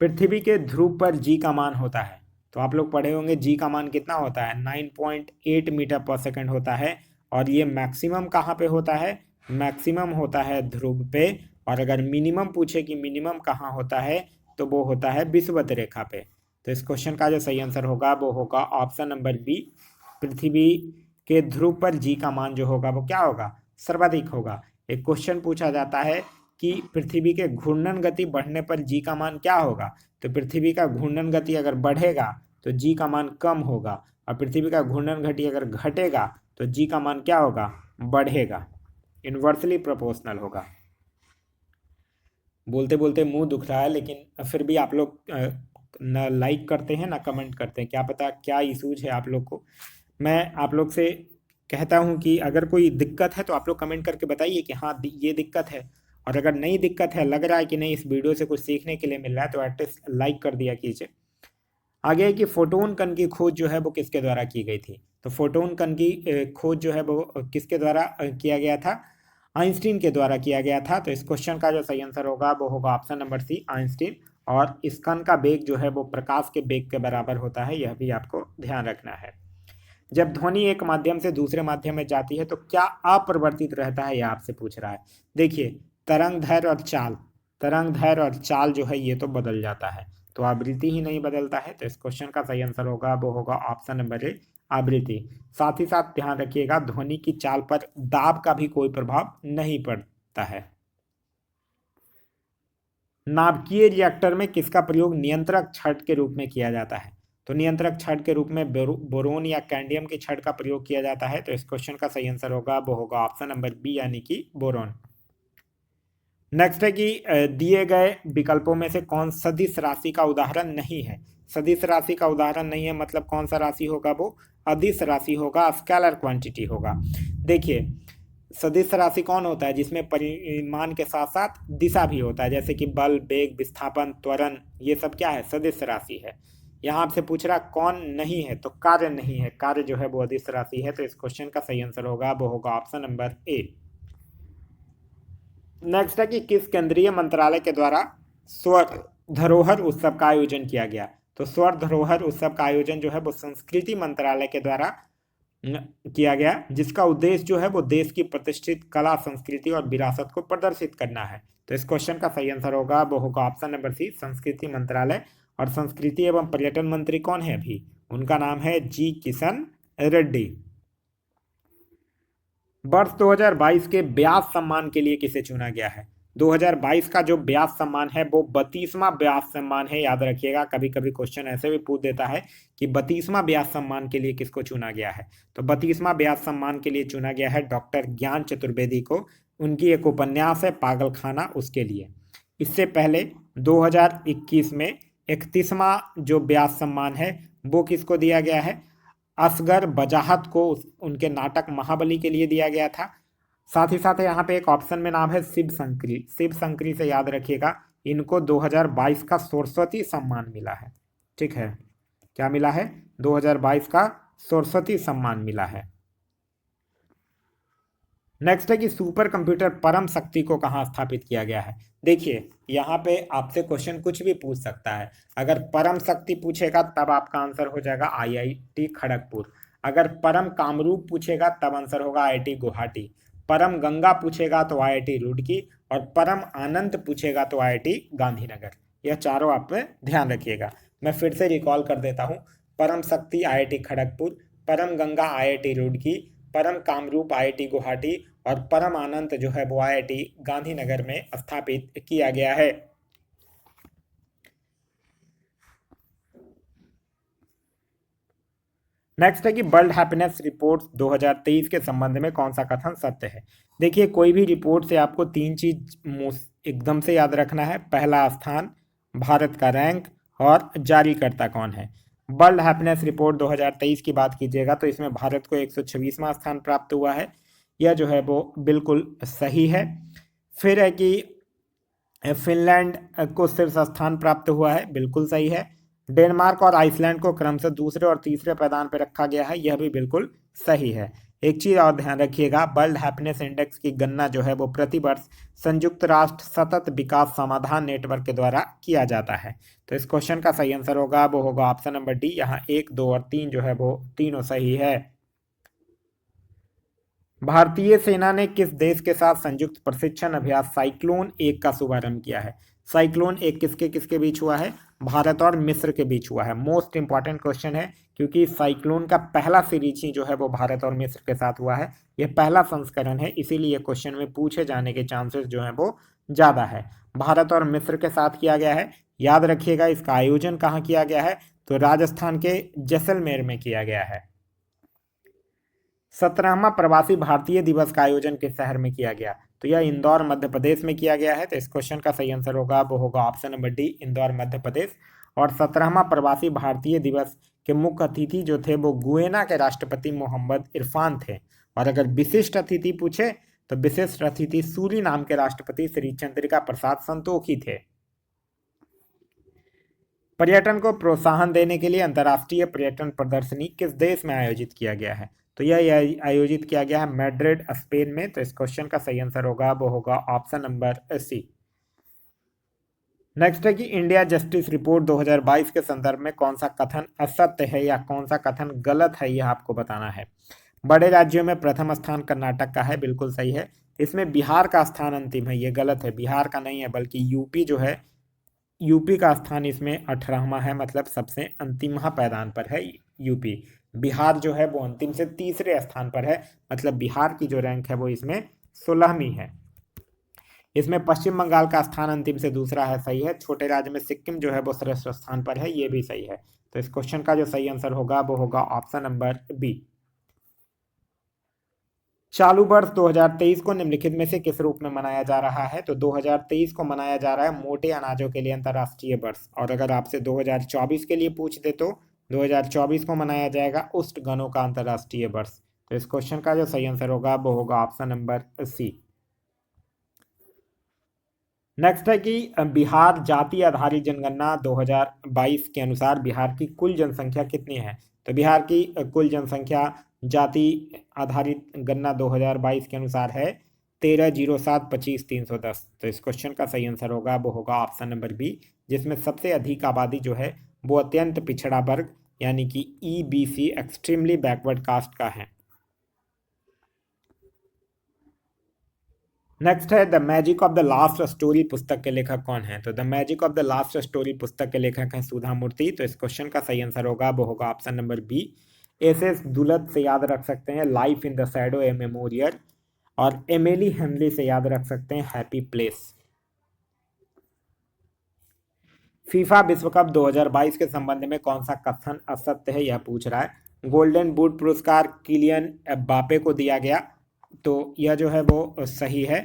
पृथ्वी के ध्रुव पर जी का मान होता है। तो आप लोग पढ़े होंगे जी का मान कितना होता है, 9.8 मीटर पर सेकंड होता है। और ये मैक्सिमम कहाँ पे होता है, मैक्सिमम होता है ध्रुव पे, और अगर मिनिमम पूछे कि मिनिमम कहाँ होता है तो वो होता है विषुवत रेखा पे। तो इस क्वेश्चन का जो सही आंसर होगा वो होगा ऑप्शन नंबर बी। पृथ्वी के ध्रुव पर जी का मान जो होगा वो क्या होगा, सर्वाधिक होगा। एक क्वेश्चन पूछा जाता है कि पृथ्वी के घूर्णन गति बढ़ने पर जी का मान क्या होगा, तो पृथ्वी का घूर्णन गति अगर बढ़ेगा तो जी का मान कम होगा, और पृथ्वी का घूर्णन गति अगर घटेगा तो जी का मान क्या होगा, बढ़ेगा, इन्वर्सली प्रोपोर्शनल होगा। बोलते बोलते मुंह दुख रहा है, लेकिन फिर भी आप लोग ना लाइक करते हैं ना कमेंट करते हैं, क्या पता क्या इशूज है आप लोग को। मैं आप लोग से कहता हूं कि अगर कोई दिक्कत है तो आप लोग कमेंट करके बताइए कि हाँ ये दिक्कत है, और अगर नहीं दिक्कत है, लग रहा है कि नहीं इस वीडियो से कुछ सीखने के लिए मिल रहा है, तो एटलीस्ट लाइक कर दिया कीजिए। आगे है कि फोटोन कण की खोज जो है वो किसके द्वारा की गई थी। तो फोटोन कण की खोज जो है वो किसके द्वारा किया गया था, आइंस्टीन के द्वारा किया गया था। तो इस क्वेश्चन का जो सही आंसर होगा वो होगा ऑप्शन नंबर सी, आइंस्टीन। और इस कण का वेग जो है वो प्रकाश के वेग के बराबर होता है, यह भी आपको ध्यान रखना है। जब ध्वनि एक माध्यम से दूसरे माध्यम में जाती है तो क्या अपरिवर्तित रहता है, यह आपसे पूछ रहा है। देखिए, तरंग दैर्ध्य और चाल, तरंग दैर्ध्य और चाल जो है ये तो बदल जाता है, तो आवृत्ति ही नहीं बदलता है। तो इस क्वेश्चन का सही आंसर होगा वो होगा ऑप्शन नंबर ए, आवृत्ति। साथ ही साथ ध्यान रखिएगा ध्वनि की चाल पर दाब का भी कोई प्रभाव नहीं पड़ता है। नाभिकीय रिएक्टर में किसका प्रयोग नियंत्रक छड़ के रूप में किया जाता है। तो नियंत्रक छड़ के रूप में बोरोन या कैंडियम की छड़ का प्रयोग किया जाता है। तो इस क्वेश्चन का सही आंसर होगा वो होगा ऑप्शन नंबर बी, यानी कि बोरोन। नेक्स्ट है कि दिए गए विकल्पों में से कौन सदिश राशि का उदाहरण नहीं है। सदिश राशि का उदाहरण नहीं है मतलब कौन सा राशि होगा, वो अदिश राशि होगा, स्केलर क्वांटिटी होगा। देखिए, सदिश राशि कौन होता है, जिसमें परिमाण के साथ साथ दिशा भी होता है, जैसे कि बल, वेग, विस्थापन, त्वरण, ये सब क्या है, सदिश राशि है। यहाँ आपसे पूछ रहा कौन नहीं है, तो कार्य नहीं है, कार्य जो है वो अदिश राशि है। तो इस क्वेश्चन का सही आंसर होगा वो होगा ऑप्शन नंबर ए। नेक्स्ट है कि किस केंद्रीय मंत्रालय के द्वारा स्वर धरोहर उत्सव का आयोजन किया गया। तो स्वर धरोहर उत्सव का आयोजन जो है वो संस्कृति मंत्रालय के द्वारा किया गया, जिसका उद्देश्य जो है वो देश की प्रतिष्ठित कला, संस्कृति और विरासत को प्रदर्शित करना है। तो इस क्वेश्चन का सही आंसर होगा वो होगा ऑप्शन नंबर सी, संस्कृति मंत्रालय। और संस्कृति एवं पर्यटन मंत्री कौन है अभी, उनका नाम है जी किशन रेड्डी। वर्ष 2022 के व्यास सम्मान के लिए किसे चुना गया है। 2022 का जो व्यास सम्मान है वो 32वां व्यास सम्मान है, याद रखिएगा। कभी कभी क्वेश्चन ऐसे भी पूछ देता है कि 32वां व्यास सम्मान के लिए किसको चुना गया है। तो 32वां व्यास सम्मान के लिए चुना गया है डॉक्टर ज्ञान चतुर्वेदी को। उनकी एक उपन्यास है पागलखाना, उसके लिए। इससे पहले 2021 में 31वां जो व्यास सम्मान है वो किसको दिया गया है, असगर बजाहत को, उनके नाटक महाबली के लिए दिया गया था। साथ ही साथ यहाँ पे एक ऑप्शन में नाम है शिव शंकरी। शिव शंकरी से याद रखिएगा, इनको 2022 का सरस्वती सम्मान मिला है। ठीक है, क्या मिला है, 2022 का सरस्वती सम्मान मिला है। नेक्स्ट है कि सुपर कंप्यूटर परम शक्ति को कहाँ स्थापित किया गया है। देखिए, यहाँ पे आपसे क्वेश्चन कुछ भी पूछ सकता है। अगर परम शक्ति पूछेगा तब आपका आंसर हो जाएगा आईआईटी खड़गपुर। अगर परम कामरूप पूछेगा तब आंसर होगा आईआईटी गुवाहाटी। परम गंगा पूछेगा तो आईआईटी रुड़की, और परम आनंद पूछेगा तो आईआईटी गांधीनगर। यह चारों आप में ध्यान रखिएगा। मैं फिर से रिकॉल कर देता हूँ, परम शक्ति आईआईटी खड़गपुर, परम गंगा आईआईटी रुड़की, परम कामरूप आईआईटी गुवाहाटी, और परम आनंद जो है वो आईआईटी गांधीनगर में स्थापित किया गया है। नेक्स्ट है कि वर्ल्ड हैप्पीनेस रिपोर्ट 2023 के संबंध में कौन सा कथन सत्य है। देखिए, कोई भी रिपोर्ट से आपको तीन चीज एकदम से याद रखना है। पहला स्थान, भारत का रैंक, और जारीकर्ता कौन है। वर्ल्ड हैप्पीनेस रिपोर्ट 2023 की बात कीजिएगा तो इसमें भारत को 126वां स्थान प्राप्त हुआ है, यह जो है वो बिल्कुल सही है। फिर है कि फिनलैंड को शीर्ष स्थान प्राप्त हुआ है, बिल्कुल सही है। डेनमार्क और आइसलैंड को क्रमशः दूसरे और तीसरे पायदान पर रखा गया है, यह भी बिल्कुल सही है। एक चीज और ध्यान रखिएगा, वर्ल्ड हैप्पीनेस इंडेक्स की गणना जो है वो प्रतिवर्ष संयुक्त राष्ट्र सतत विकास समाधान नेटवर्क के द्वारा किया जाता है। तो इस क्वेश्चन का सही आंसर होगा वो होगा ऑप्शन नंबर डी। यहाँ 1, 2 और 3 जो है वो तीनों सही है। भारतीय सेना ने किस देश के साथ संयुक्त प्रशिक्षण अभ्यास साइक्लोन 1 का शुभारंभ किया है? साइक्लोन 1 किसके किसके बीच हुआ है? भारत और मिस्र के बीच हुआ है। मोस्ट इंपॉर्टेंट क्वेश्चन है, क्योंकि साइक्लोन का पहला सीरीज ही जो है वो भारत और मिस्र के साथ हुआ है। यह पहला संस्करण है, इसीलिए क्वेश्चन में पूछे जाने के चांसेस जो है वो ज़्यादा है। भारत और मिस्र के साथ किया गया है। याद रखिएगा, इसका आयोजन कहाँ किया गया है? तो राजस्थान के जैसलमेर में किया गया है। 17वां प्रवासी भारतीय दिवस का आयोजन किस शहर में किया गया? तो यह इंदौर मध्य प्रदेश में किया गया है। तो इस क्वेश्चन का सही आंसर होगा वो होगा option number D, Indore Madhya Pradesh. और 17वां प्रवासी भारतीय दिवस के मुख्य अतिथि जो थे वो गुयेना के राष्ट्रपति मोहम्मद इरफान थे। और अगर विशिष्ट अतिथि पूछे तो विशिष्ट अतिथि सूरीनाम के राष्ट्रपति श्री चंद्रिका प्रसाद संतोखी थे। पर्यटन को प्रोत्साहन देने के लिए अंतर्राष्ट्रीय पर्यटन प्रदर्शनी किस देश में आयोजित किया गया है? तो यह आयोजित किया गया है मैड्रिड, स्पेन में। तो इस क्वेश्चन का सही आंसर होगा वो होगा ऑप्शन नंबर सी। नेक्स्ट है कि इंडिया जस्टिस रिपोर्ट 2022 के संदर्भ में कौन सा कथन असत्य है या कौन सा कथन गलत है, यह आपको बताना है। बड़े राज्यों में प्रथम स्थान कर्नाटक का है, बिल्कुल सही है। इसमें बिहार का स्थान अंतिम है, ये गलत है। बिहार का नहीं है, बल्कि यूपी जो है, यूपी का स्थान इसमें 18वां है, मतलब सबसे अंतिम पायदान पर है यूपी। बिहार जो है वो अंतिम से तीसरे स्थान पर है, मतलब बिहार की जो रैंक है वो इसमें 16वीं है। इसमें पश्चिम बंगाल का स्थान अंतिम से दूसरा है, सही है। छोटे राज्य में सिक्किम जो है वो श्रेष्ठ स्थान पर है, ये भी सही है। तो इस क्वेश्चन का जो सही आंसर होगा वो होगा ऑप्शन नंबर बी। चालू वर्ष 2023 को निम्नलिखित में से किस रूप में मनाया जा रहा है? तो 2023 को मनाया जा रहा है मोटे अनाजों के लिए अंतर्राष्ट्रीय वर्ष। और अगर आपसे 2024 के लिए पूछ दे तो 2024 को मनाया जाएगा उष्ण गनों का अंतर्राष्ट्रीय वर्ष। तो इस क्वेश्चन का जो सही आंसर होगा वो होगा ऑप्शन नंबर सी। नेक्स्ट है कि बिहार जाति आधारित जनगणना 2022 के अनुसार बिहार की कुल जनसंख्या कितनी है? तो बिहार की कुल जनसंख्या जाति आधारित गणना 2022 के अनुसार है 13,07,25,310। तो इस क्वेश्चन का सही आंसर होगा वो होगा ऑप्शन नंबर बी, जिसमें सबसे अधिक आबादी जो है वो अत्यंत पिछड़ा वर्ग यानी कि ईबीसी एक्सट्रीमली बैकवर्ड कास्ट का है। नेक्स्ट है the magic of the last story पुस्तक के लेखक कौन है? तो the magic of the last story पुस्तक के लेखक हैं सुधा मूर्ति। तो इस क्वेश्चन का सही आंसर होगा वो होगा option number B, S Dulat से याद रख सकते हैं life in the shadow a memorial, और एमिली हेनरी से याद रख सकते हैं हैप्पी प्लेस। फीफा विश्व कप 2022 के संबंध में कौन सा कथन असत्य है, यह पूछ रहा है। गोल्डन बूट पुरस्कार किलियन एम्बापे को दिया गया, तो यह जो है वो सही है।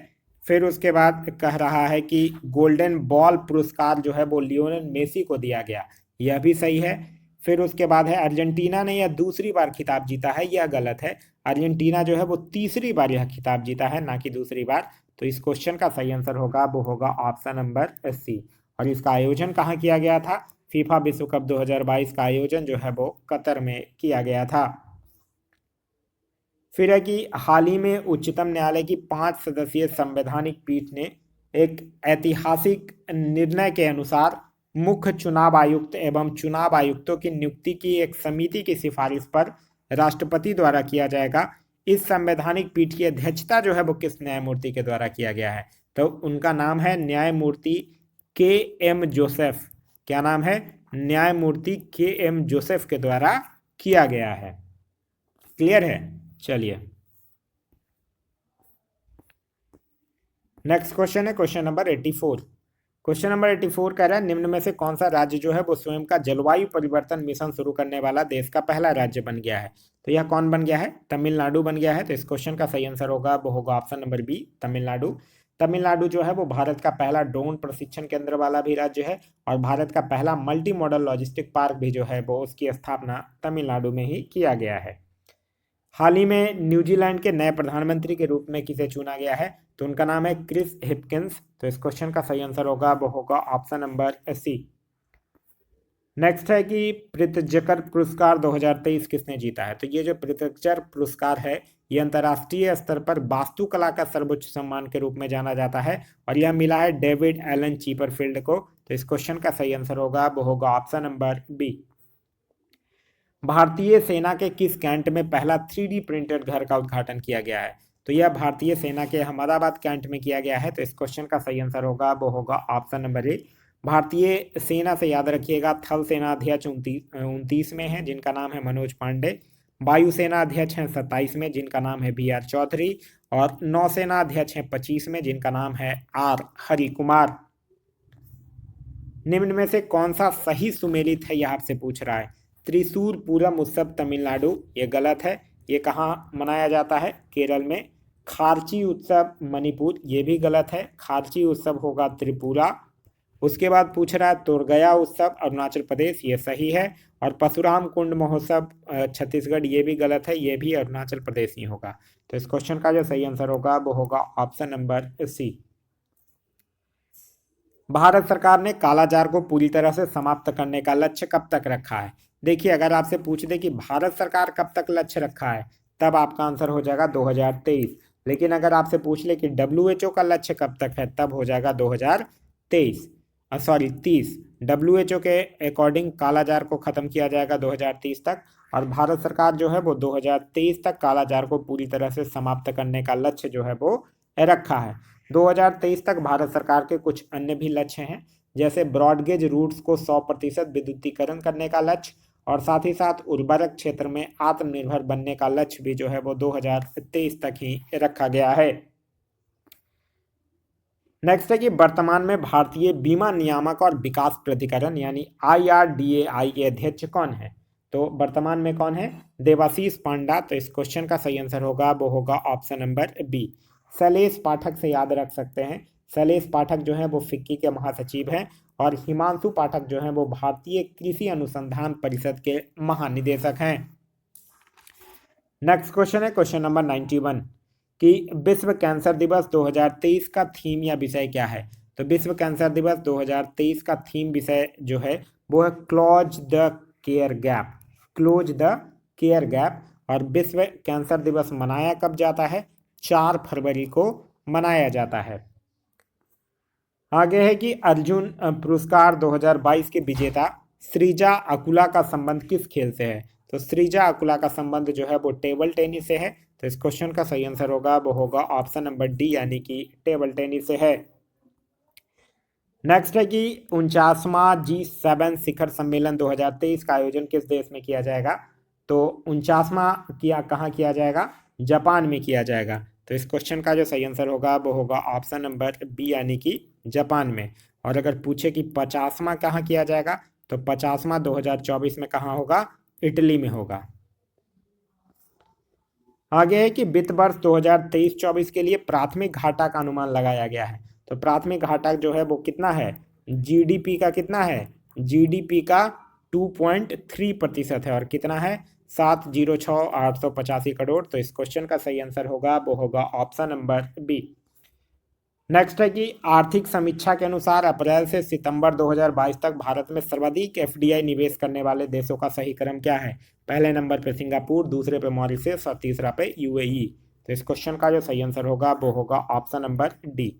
फिर उसके बाद कह रहा है कि गोल्डन बॉल पुरस्कार जो है वो लियोनेल मेसी को दिया गया, यह भी सही है। फिर उसके बाद है अर्जेंटीना ने यह दूसरी बार खिताब जीता है, यह गलत है। अर्जेंटीना जो है वो तीसरी बार यह खिताब जीता है, ना कि दूसरी बार। तो इस क्वेश्चन का सही आंसर होगा वो होगा ऑप्शन नंबर सी। और इसका आयोजन कहाँ किया गया था? फीफा विश्व कप 2022 का आयोजन जो है वो कतर में किया गया था। फिर है कि हाल ही में उच्चतम न्यायालय की 5 सदस्यीय संवैधानिक पीठ ने एक ऐतिहासिक निर्णय के अनुसार मुख्य चुनाव आयुक्त एवं चुनाव आयुक्तों की नियुक्ति की एक समिति की सिफारिश पर राष्ट्रपति द्वारा किया जाएगा। इस संवैधानिक पीठ की अध्यक्षता जो है वो किस न्यायमूर्ति के द्वारा किया गया है? तो उनका नाम है न्यायमूर्ति के एम जोसेफ। क्या नाम है? न्यायमूर्ति के एम जोसेफ के द्वारा किया गया है। क्लियर है? चलिए नेक्स्ट क्वेश्चन है क्वेश्चन नंबर 84। क्वेश्चन नंबर 84 कह रहा है निम्न में से कौन सा राज्य जो है वो स्वयं का जलवायु परिवर्तन मिशन शुरू करने वाला देश का पहला राज्य बन गया है? तो यह कौन बन गया है? तमिलनाडु बन गया है। तो इस क्वेश्चन का सही आंसर होगा वो होगा option number B, Tamil Nadu. Tamil Nadu जो है वो भारत का पहला ड्रोन प्रशिक्षण केंद्र वाला भी राज्य है, और भारत का पहला मल्टी मॉडल लॉजिस्टिक पार्क भी जो है वो उसकी स्थापना तमिलनाडु में ही किया गया है। हाल ही में न्यूजीलैंड के नए प्रधानमंत्री के रूप में किसे चुना गया है? तो उनका नाम है क्रिस हिपकिंस। तो इस क्वेश्चन का सही आंसर होगा वो होगा ऑप्शन नंबर सी। नेक्स्ट है कि प्रित्जकर पुरस्कार 2023 किसने जीता है? तो ये जो प्रित्जकर पुरस्कार है ये अंतर्राष्ट्रीय स्तर पर वास्तुकला का सर्वोच्च सम्मान के रूप में जाना जाता है, और यह मिला है डेविड एलन चीपरफील्ड को। तो इस क्वेश्चन का सही आंसर होगा वो होगा ऑप्शन नंबर बी। भारतीय सेना के किस कैंट में पहला 3D प्रिंटेड घर का उद्घाटन किया गया है? तो यह भारतीय सेना के अहमदाबाद कैंट में किया गया है। तो इस क्वेश्चन का सही आंसर होगा वो होगा ऑप्शन नंबर ए। भारतीय सेना से याद रखिएगा, थल सेना अध्यक्ष 29 में है जिनका नाम है मनोज पांडे। वायुसेना अध्यक्ष हैं 27 में जिनका नाम है BR चौधरी। और नौसेना अध्यक्ष हैं 25 में जिनका नाम है R हरि कुमार। निम्न में से कौन सा सही सुमेलित है, यह आपसे पूछ रहा है। त्रिशूर पूरम उत्सव तमिलनाडु, ये गलत है। ये कहाँ मनाया जाता है? केरल में। खारची उत्सव मणिपुर, ये भी गलत है। खारची उत्सव होगा त्रिपुरा। उसके बाद पूछ रहा है तुरगया उत्सव अरुणाचल प्रदेश, ये सही है। और परशुराम कुंड महोत्सव छत्तीसगढ़, ये भी गलत है, ये भी अरुणाचल प्रदेश ही होगा। तो इस क्वेश्चन का जो सही आंसर होगा वो होगा ऑप्शन नंबर सी। भारत सरकार ने कालाजार को पूरी तरह से समाप्त करने का लक्ष्य कब तक रखा है? देखिए, अगर आपसे पूछ दे कि भारत सरकार कब तक लक्ष्य रखा है, तब आपका आंसर हो जाएगा 2023। लेकिन अगर आपसे पूछ ले कि WHO का लक्ष्य कब तक है, तब हो जाएगा 2023, सॉरी 30। WHO के अकॉर्डिंग कालाजार को खत्म किया जाएगा 2030 तक, और भारत सरकार जो है वो 2023 तक कालाजार को पूरी तरह से समाप्त करने का लक्ष्य जो है वो रखा है। 2023 तक भारत सरकार के कुछ अन्य भी लक्ष्य हैं, जैसे ब्रॉडगेज रूट्स को 100% विद्युतीकरण करने का लक्ष्य, और साथ ही साथ उर्वरक क्षेत्र में आत्मनिर्भर बनने का लक्ष्य भी जो है वो 2023 तक ही रखा गया है। नेक्स्ट है कि वर्तमान में भारतीय बीमा नियामक और विकास प्राधिकरण यानी IRDAI के अध्यक्ष कौन है? तो वर्तमान में कौन है? देवाशीष पांडा। तो इस क्वेश्चन का सही आंसर होगा वो होगा ऑप्शन नंबर बी। शैलेश पाठक से याद रख सकते हैं। शैलेश पाठक जो है वो फिक्की के महासचिव हैं, और हिमांशु पाठक जो है वो भारतीय कृषि अनुसंधान परिषद के महानिदेशक हैं। नेक्स्ट क्वेश्चन है क्वेश्चन नंबर 91 कि विश्व कैंसर दिवस 2023 का थीम या विषय क्या है? तो विश्व कैंसर दिवस 2023 का थीम विषय जो है वो है close the care gap. Close the care gap. और विश्व कैंसर दिवस मनाया कब जाता है? 4 फरवरी को मनाया जाता है। आगे है कि अर्जुन पुरस्कार 2022 के विजेता सृजा अकुला का संबंध किस खेल से है? तो सृजा अकुला का संबंध जो है वो टेबल टेनिस से है। तो इस क्वेश्चन का सही आंसर होगा वो होगा ऑप्शन नंबर डी, यानी कि टेबल टेनिस से है। नेक्स्ट है कि 49वां G7 शिखर सम्मेलन 2023 का आयोजन किस देश में किया जाएगा? तो 49वां कहाँ किया जाएगा? जापान में किया जाएगा। तो इस क्वेश्चन का जो सही आंसर होगा वो होगा ऑप्शन नंबर बी, यानी कि जापान में। और अगर पूछे कि 50वां कहाँ किया जाएगा, तो 50वां 2024 में कहाँ होगा? इटली में होगा। आगे है कि वित्त वर्ष 2023-24 के लिए प्राथमिक घाटा का अनुमान लगाया गया है। तो प्राथमिक घाटा जो है वो कितना है? GDP का कितना है? GDP का 2.3% है। और कितना है? 706,885 करोड़। तो इस क्वेश्चन का सही आंसर होगा वो होगा ऑप्शन नंबर बी। नेक्स्ट है कि आर्थिक समीक्षा के अनुसार अप्रैल से सितंबर 2022 तक भारत में सर्वाधिक FDI निवेश करने वाले देशों का सही क्रम क्या है? पहले नंबर पे सिंगापुर, दूसरे पे मॉरिशस और तीसरा पे UAE। तो इस क्वेश्चन का जो सही आंसर होगा वो होगा ऑप्शन नंबर डी।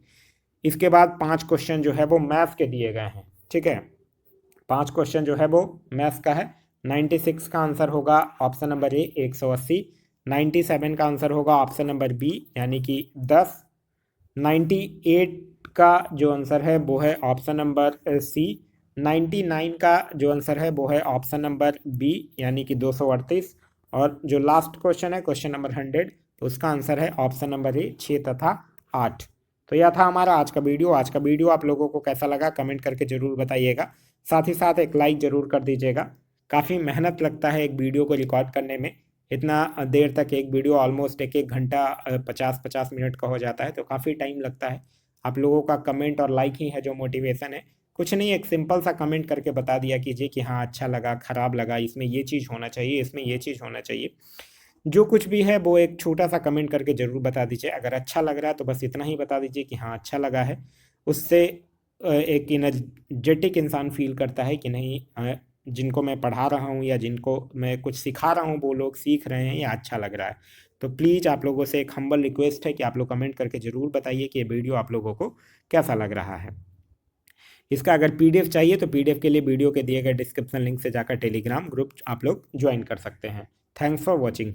इसके बाद 5 क्वेश्चन जो है वो मैथ्स के दिए गए हैं। ठीक है, 5 क्वेश्चन जो है वो मैथ्स का है। 96 का आंसर होगा ऑप्शन नंबर ए 180। 97 का आंसर होगा ऑप्शन नंबर बी, यानी कि 10। 98 का जो आंसर है वो है ऑप्शन नंबर सी। 99 का जो आंसर है वो है ऑप्शन नंबर बी, यानी कि 238। और जो लास्ट क्वेश्चन है क्वेश्चन नंबर 100, तो उसका आंसर है ऑप्शन नंबर ए 6 तथा 8। तो यह था हमारा आज का वीडियो। आज का वीडियो आप लोगों को कैसा लगा कमेंट करके ज़रूर बताइएगा। साथ ही साथ एक लाइक ज़रूर कर दीजिएगा। काफ़ी मेहनत लगता है एक वीडियो को रिकॉर्ड करने में। इतना देर तक एक वीडियो ऑलमोस्ट एक घंटा 50-50 मिनट का हो जाता है, तो काफ़ी टाइम लगता है। आप लोगों का कमेंट और लाइक ही है जो मोटिवेशन है। कुछ नहीं, एक सिंपल सा कमेंट करके बता दिया कीजिए कि हाँ अच्छा लगा, ख़राब लगा, इसमें ये चीज़ होना चाहिए, इसमें ये चीज़ होना चाहिए। जो कुछ भी है वो एक छोटा सा कमेंट करके ज़रूर बता दीजिए। अगर अच्छा लग रहा है तो बस इतना ही बता दीजिए कि हाँ अच्छा लगा है। उससे एक एनर्जेटिक इंसान फील करता है कि नहीं, जिनको मैं पढ़ा रहा हूँ या जिनको मैं कुछ सिखा रहा हूँ वो लोग सीख रहे हैं या अच्छा लग रहा है। तो प्लीज़ आप लोगों से एक हम्बल रिक्वेस्ट है कि आप लोग कमेंट करके ज़रूर बताइए कि ये वीडियो आप लोगों को कैसा लग रहा है। इसका अगर पीडीएफ चाहिए तो पीडीएफ के लिए वीडियो के दिए गए डिस्क्रिप्शन लिंक से जाकर टेलीग्राम ग्रुप आप लोग ज्वाइन कर सकते हैं। Thanks for watching.